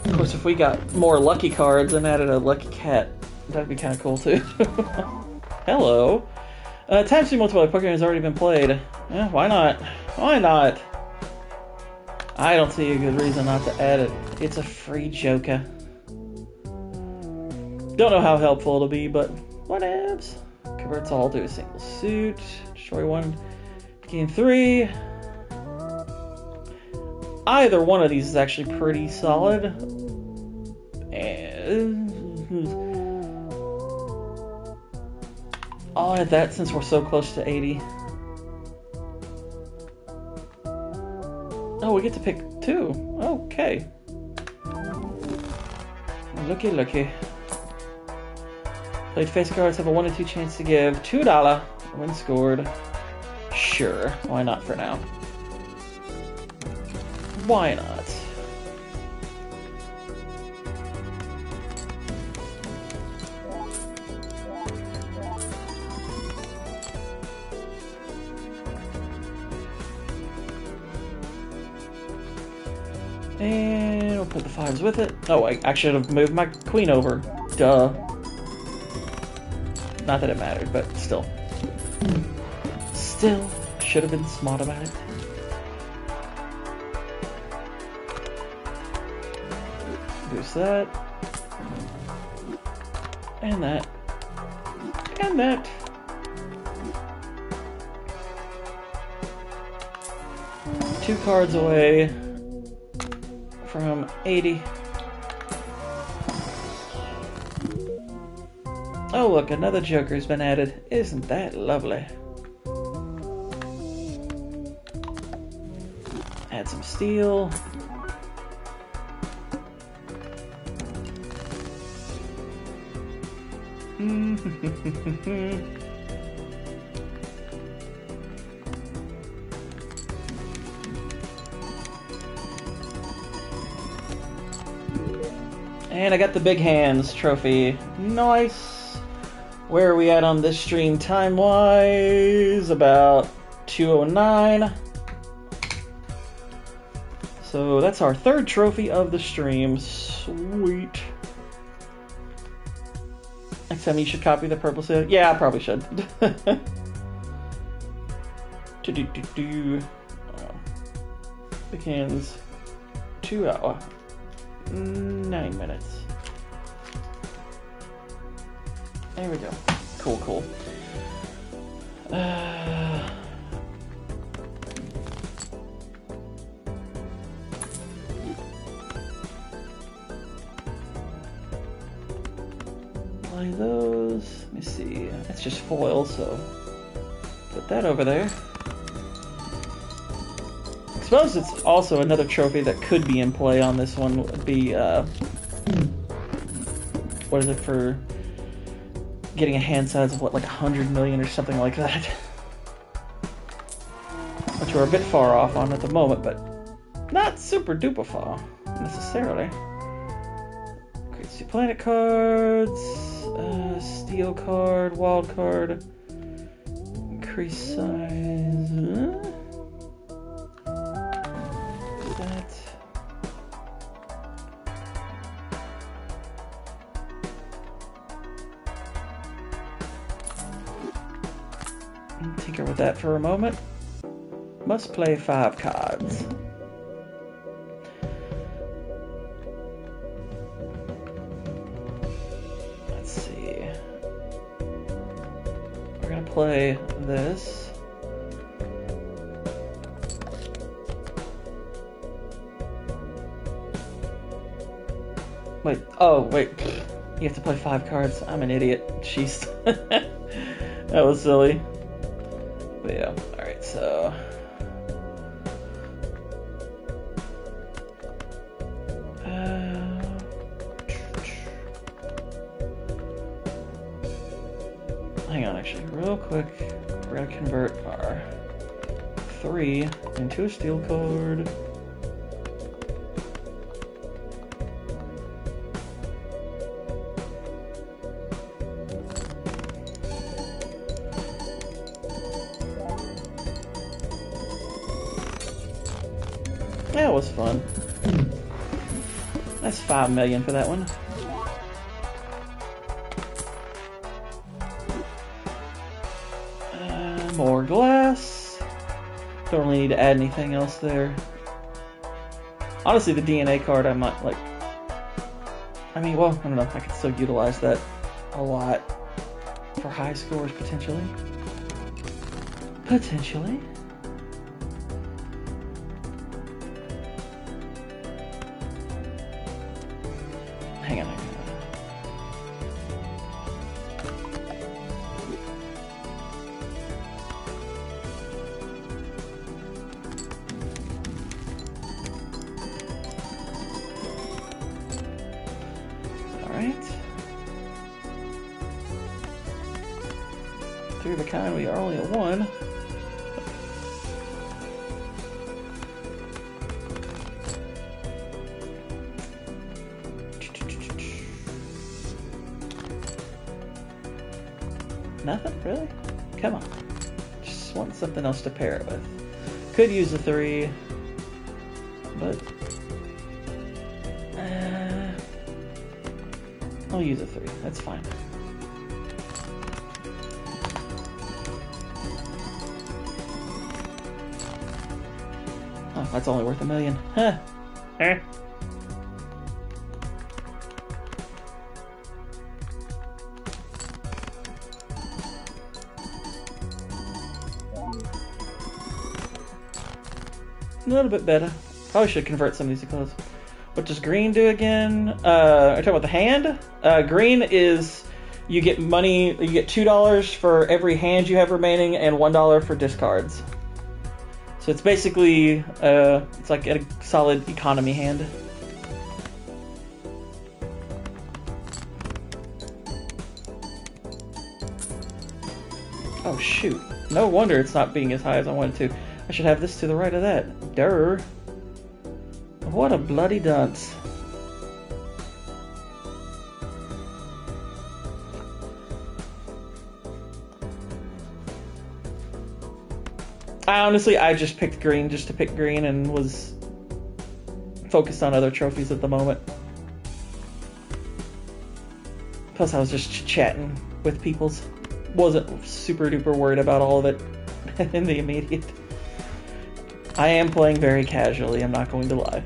Of course, if we got more lucky cards and added a lucky cat, that'd be kind of cool too. Hello. Time Speed Multiplayer Pokemon has already been played. Why not? Why not? I don't see a good reason not to add it. It's a free Joker. Don't know how helpful it'll be, but whatevs. Converts all to a single suit. Destroy 1. Gain 3. either one of these is actually pretty solid. And I'll add that since we're so close to 80. Oh, we get to pick 2. Okay. Looky, looky. Played face cards have a 1 in 2 chance to give $2 when scored. Sure, why not for now? Why not? And we'll put the 5s with it. Oh, I should have moved my queen over. Duh. Not that it mattered, but still. Still, should have been smart about it. Boost that. And that. And that. Two cards away from 80. Oh look, another Joker's been added. Isn't that lovely? Add some steel. And I got the Big Hands trophy. Nice. Where are we at on this stream time-wise? About 2:09. So that's our third trophy of the stream. Sweet. Next time you should copy the purple seal. Yeah, I probably should. Big Hands. 2 hours. 9 minutes. There we go. Cool, cool. Apply those. Let me see. It's just foil, so put that over there. I suppose it's also another trophy that could be in play on this one would be, what is it for getting a hand size of, what, like 100 million or something like that? Which we're a bit far off on at the moment, but not super duper far, necessarily. Create 2 planet cards, steel card, wild card, increase size, tinker with that for a moment. Must play 5 cards. Let's see. We're gonna play this. Wait, oh, wait. You have to play 5 cards. I'm an idiot. Jeez. That was silly. But yeah, alright, so... hang on, actually, real quick. We're gonna convert our 3 into a steel card. That was fun. That's 5 million for that one. More glass. Don't really need to add anything else there. Honestly, the DNA card I might like. I mean, well, I don't know. I could still utilize that a lot for high scores potentially. Hang on. Alright. Three of a kind, we are only at one. Nothing? Really? Come on. Just want something else to pair it with. Could use a 3, but I'll use a 3. That's fine. Oh, that's only worth $1 million. Huh. A little bit better. Probably should convert some of these to clothes. What does green do again? Are you talking about the hand? Green is you get money. You get $2 for every hand you have remaining, and $1 for discards. So it's basically it's like a solid economy hand. Oh shoot! No wonder it's not being as high as I wanted to. I should have this to the right of that. Durr. What a bloody dunce. I just picked green just to pick green and was focused on other trophies at the moment. Plus I was just chatting with peoples. Wasn't super duper worried about all of it in the immediate. I am playing very casually, I'm not going to lie.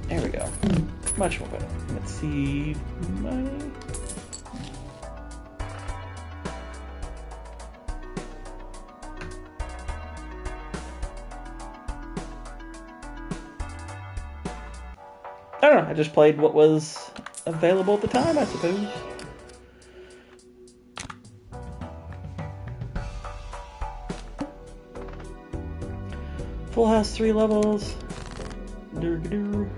There we go. Much more better. Let's see. Money. I don't know, I just played what was available at the time, I suppose. Full house 3 levels. Durgadoo.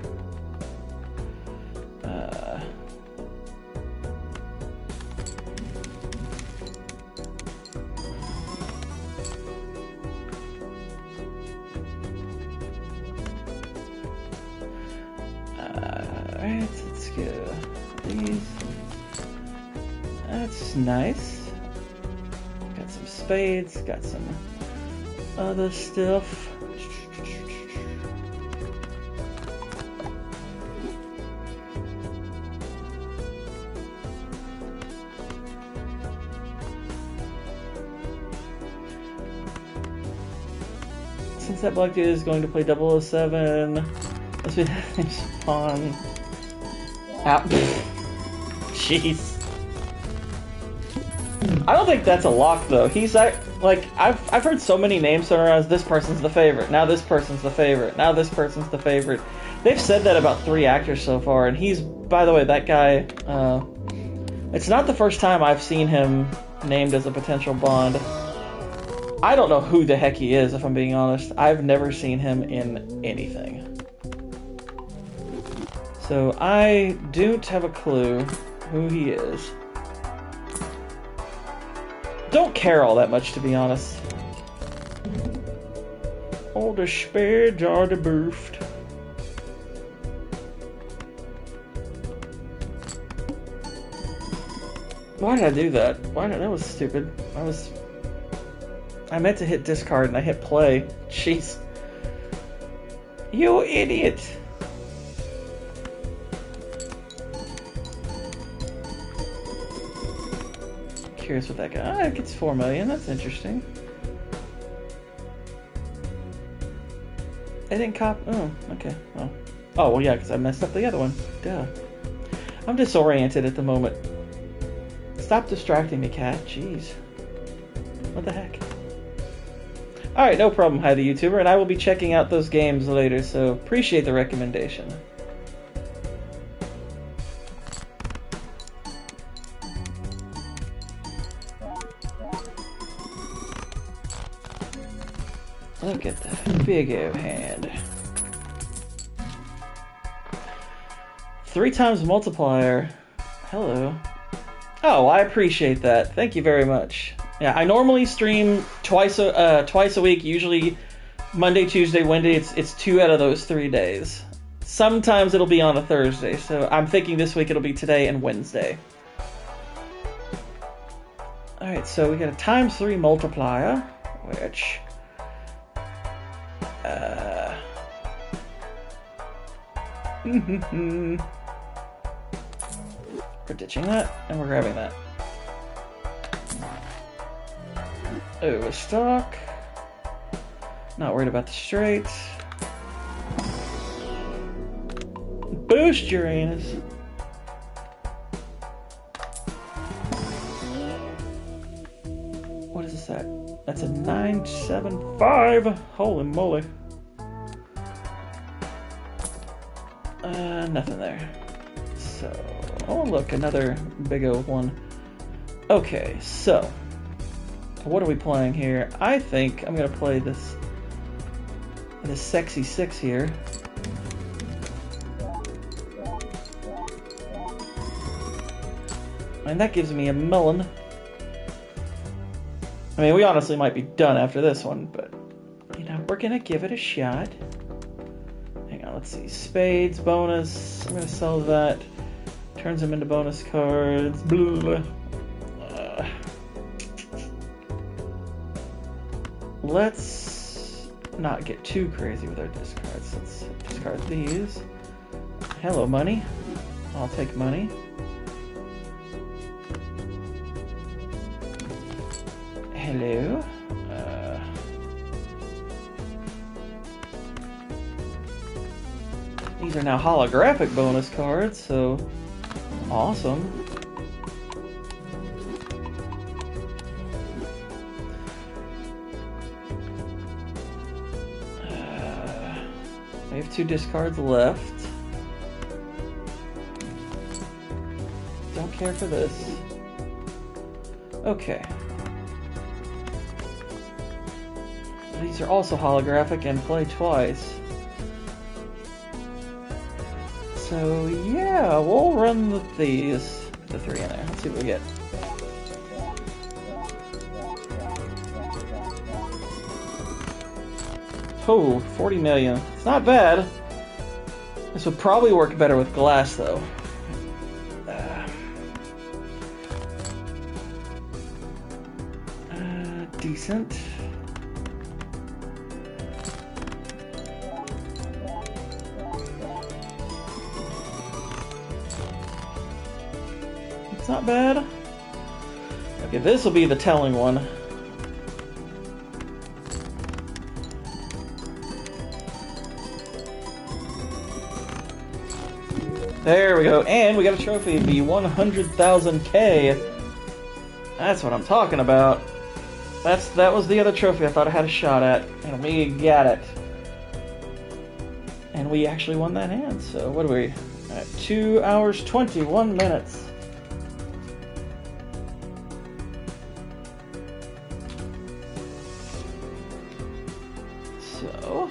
Alright, let's go. These. That's nice. Got some spades, got some other stuff. Since that black dude is going to play 007, let's be pawn out. Jeez. I don't think that's a lock though. He's like I've heard so many names thrown around as this person's the favorite. Now this person's the favorite. Now this person's the favorite. They've said that about 3 actors so far, and he's, by the way, that guy. It's not the first time I've seen him named as a potential Bond. I don't know who the heck he is, if I'm being honest. I've never seen him in anything. So I don't have a clue who he is. Don't care all that much, to be honest. All the spades are the boofed. Why did I do that? That was stupid. I meant to hit discard and I hit play. Jeez. You idiot. Curious what that guy. Ah, it gets 4 million. That's interesting. I didn't cop. Oh, okay. Well. Oh, well, yeah, because I messed up the other one. Duh. I'm disoriented at the moment. Stop distracting me, cat. Jeez. What the heck? Alright, no problem, hi the YouTuber, and I will be checking out those games later, so appreciate the recommendation. Look at that big O hand. 3 times multiplier. Hello. Oh, I appreciate that. Thank you very much. Yeah, I normally stream twice a week. Usually Monday, Tuesday, Wednesday. It's 2 out of those 3 days. Sometimes it'll be on a Thursday. So I'm thinking this week it'll be today and Wednesday. All right, so we got a ×3 multiplier, which. We're ditching that, and we're grabbing that. Overstock. Not worried about the straight. Boost Uranus. What is this at? That's a 975. Holy moly. Nothing there. So, oh look, another big old one. Okay, so what are we playing here? I think I'm gonna play this sexy 6 here. And that gives me a melon. I mean, we honestly might be done after this one, but you know, we're gonna give it a shot. Hang on, let's see. Spades, bonus. I'm gonna sell that. Turns them into bonus cards. Blah. Let's not get too crazy with our discards. Let's discard these. Hello, money. I'll take money. Hello. These are now holographic bonus cards, so awesome. We have 2 discards left. Don't care for this. Okay. These are also holographic and play twice. So yeah, we'll run with these. Put the 3 in there. Let's see what we get. Oh, 40 million. It's not bad. This would probably work better with glass, though. Decent. It's not bad. Okay, this will be the telling one. There we go, and we got a trophy, the 100,000K. That's what I'm talking about. That was the other trophy I thought I had a shot at, and we got it. And we actually won that hand, so what are we at? 2 hours, 21 minutes. So,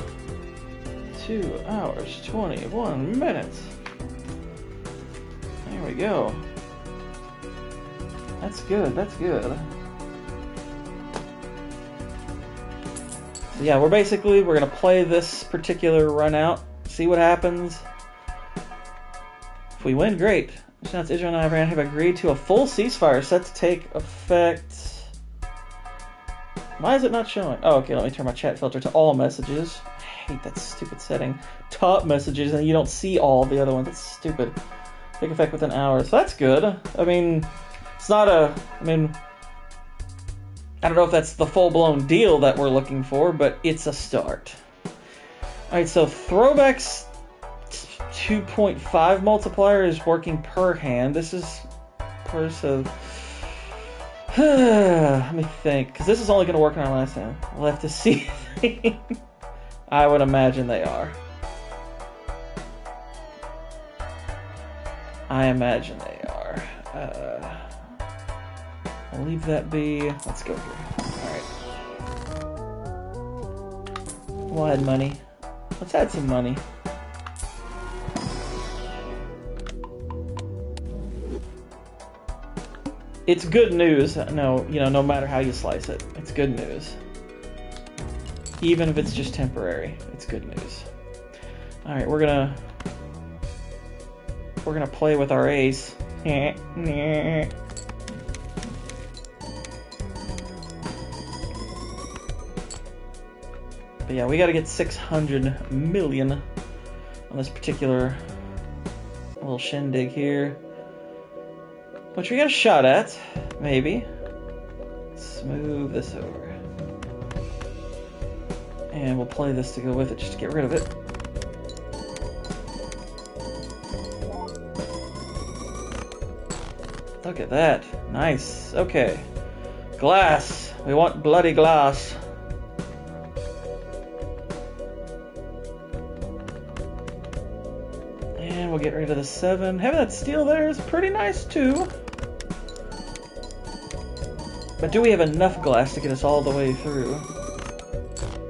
2 hours, 21 minutes. There we go. That's good, that's good. So yeah, we're gonna play this particular run out, see what happens. If we win, great. Since Israel and Iran have agreed to a full ceasefire set to take effect. Why is it not showing? Oh, okay, let me turn my chat filter to all messages. I hate that stupid setting. Top messages, and you don't see all the other ones. That's stupid. Take effect within hours. So that's good. I mean, it's not a... I don't know if that's the full-blown deal that we're looking for, but it's a start. Alright, so Throwback's 2.5 multiplier is working per hand. This is per, so... Let me think, because this is only going to work on our last hand. We'll have to see. I would imagine they are. I imagine they are. I'll leave that be. Let's go here. Alright. We'll add money. Let's add some money. It's good news. No, no matter how you slice it, it's good news. Even if it's just temporary, it's good news. All right, we're gonna play with our ace. But yeah, we got to get 600 million on this particular little shindig here. Which we got a shot at, maybe. Let's move this over. And we'll play this to go with it, just to get rid of it. Look at that. Nice. Okay. Glass. We want bloody glass. And we'll get rid of the 7. Having that steel there is pretty nice, too. But do we have enough glass to get us all the way through?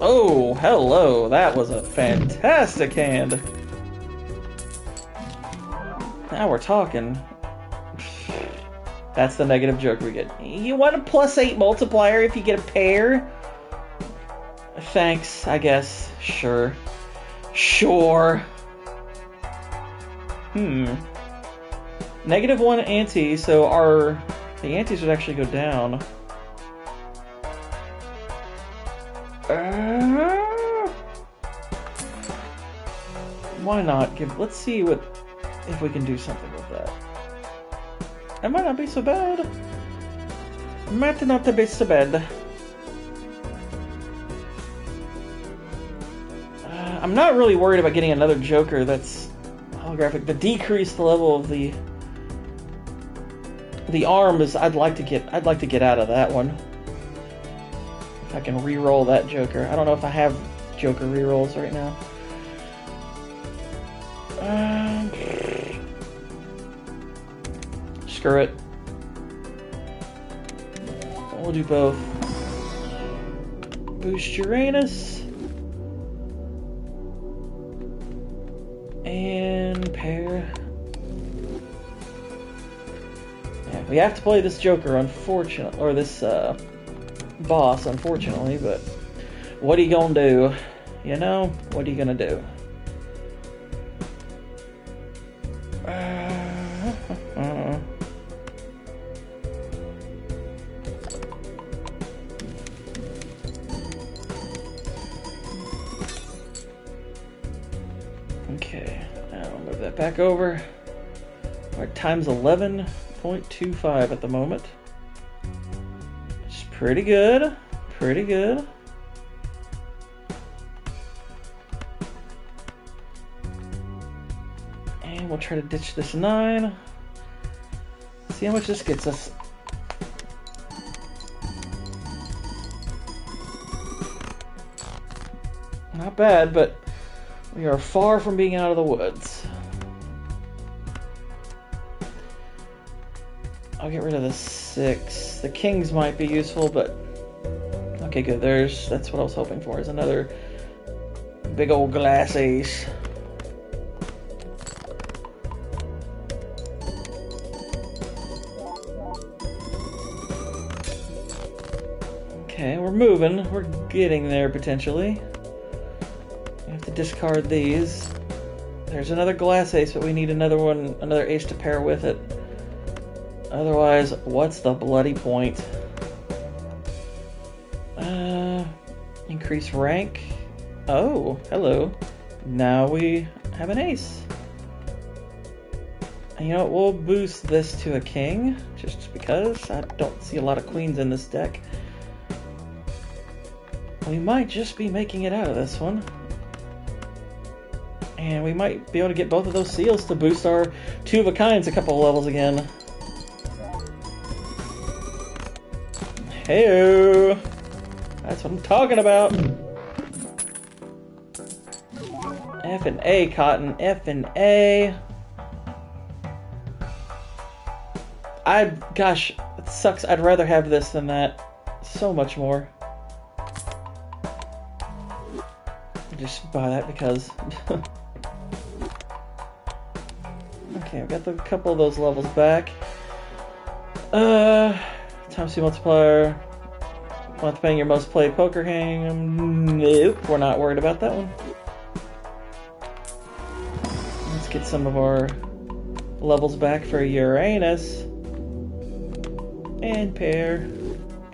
Oh, hello. That was a fantastic hand. Now we're talking. That's the negative joke we get. You want a +8 multiplier if you get a pair? Thanks, I guess. Sure. Sure. -1 ante, so the antes would actually go down. Why not let's see if we can do something with that. That might not be so bad. Might not be so bad. I'm not really worried about getting another Joker that's holographic. The decrease the level of the arm is I'd like to get out of that one. If I can re-roll that Joker. I don't know if I have Joker re-rolls right now. Screw it. We'll do both. Boost Uranus. And pair. Yeah, we have to play this Joker, unfortunately, or this boss, unfortunately, but what are you gonna do? What are you gonna do? Okay, now I'll move that back over. Our time's 11.25 at the moment. It's pretty good. Pretty good. And we'll try to ditch this 9. See how much this gets us. Not bad, but we are far from being out of the woods. I'll get rid of the 6. The kings might be useful, but okay, good. That's what I was hoping for, is another big old glass ace. Okay, we're moving. We're getting there potentially. We have to discard these. There's another glass ace, but we need another ace to pair with it. Otherwise, what's the bloody point? Increase rank. Oh, hello. Now we have an ace. And you know what? We'll boost this to a king, just because I don't see a lot of queens in this deck. We might just be making it out of this one. And we might be able to get both of those seals to boost our 2 of a kinds a couple of levels again. Hey, that's what I'm talking about. F and A, Cotton. F and A. Gosh, it sucks. I'd rather have this than that. So much more. Just buy that because. Okay, I've got a couple of those levels back. Times 2 multiplier. Want to pay your most played poker game? Nope, we're not worried about that one. Let's get some of our levels back for Uranus. And pair.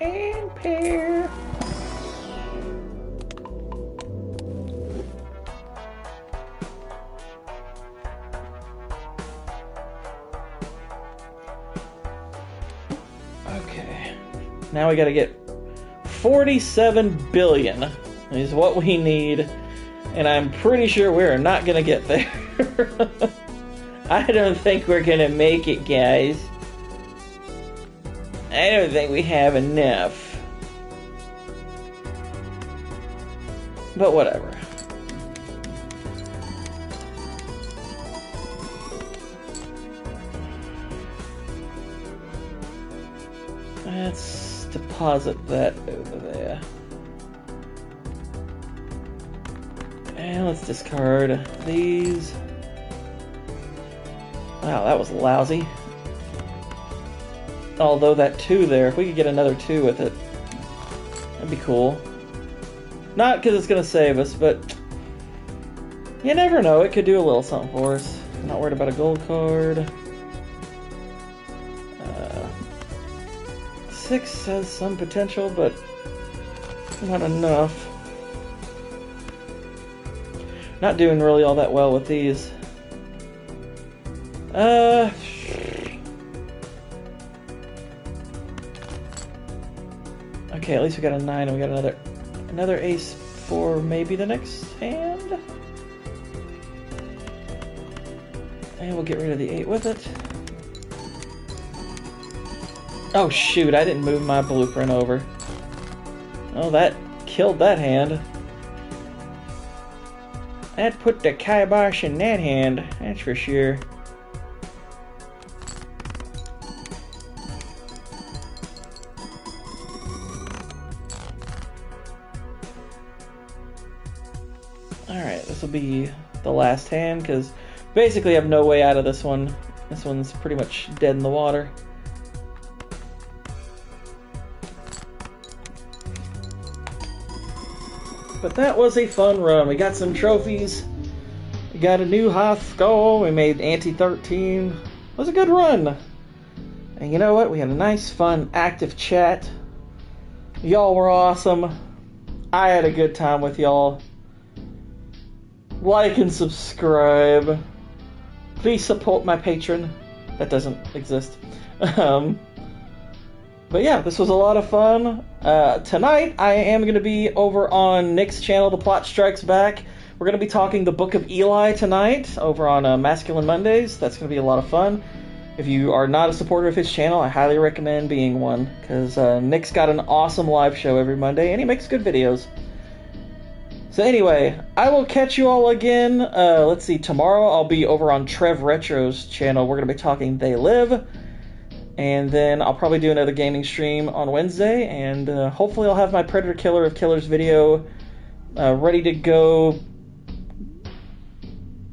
And pair. Okay. Now we gotta get 47 billion is what we need. And I'm pretty sure we're not gonna get there. I don't think we're gonna make it, guys. I don't think we have enough. But whatever. Let's deposit that over there. And let's discard these. Wow, that was lousy. Although that 2 there, if we could get another 2 with it, that'd be cool. Not because it's going to save us, but you never know. It could do a little something for us. I'm not worried about a gold card. 6 has some potential, but not enough. Not doing really all that well with these. Okay, at least we got a 9 and we got another ace for maybe the next hand. And we'll get rid of the 8 with it. Oh shoot, I didn't move my blueprint over. Oh, that killed that hand. That put the kibosh in that hand, that's for sure. Alright, this will be the last hand, because basically I have no way out of this one. This one's pretty much dead in the water. But that was a fun run. We got some trophies. We got a new high score. We made ante 13. It was a good run. And you know what? We had a nice, fun, active chat. Y'all were awesome. I had a good time with y'all. Like and subscribe. Please support my patron. That doesn't exist. But yeah, this was a lot of fun. Tonight, I am going to be over on Nick's channel, The Plot Strikes Back. We're going to be talking the Book of Eli tonight over on Masculine Mondays. That's going to be a lot of fun. If you are not a supporter of his channel, I highly recommend being one, because Nick's got an awesome live show every Monday, and he makes good videos. So anyway, I will catch you all again. Let's see, tomorrow I'll be over on Trev Retro's channel. We're going to be talking They Live. And then I'll probably do another gaming stream on Wednesday, and hopefully I'll have my Predator Killer of Killers video ready to go.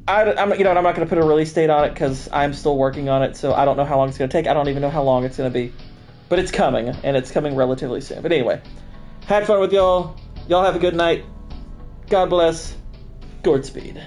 I'm not going to put a release date on it because I'm still working on it, so I don't know how long it's going to take. I don't even know how long it's going to be. But it's coming, and it's coming relatively soon. But anyway, had fun with y'all. Y'all have a good night. God bless. Gourd speed.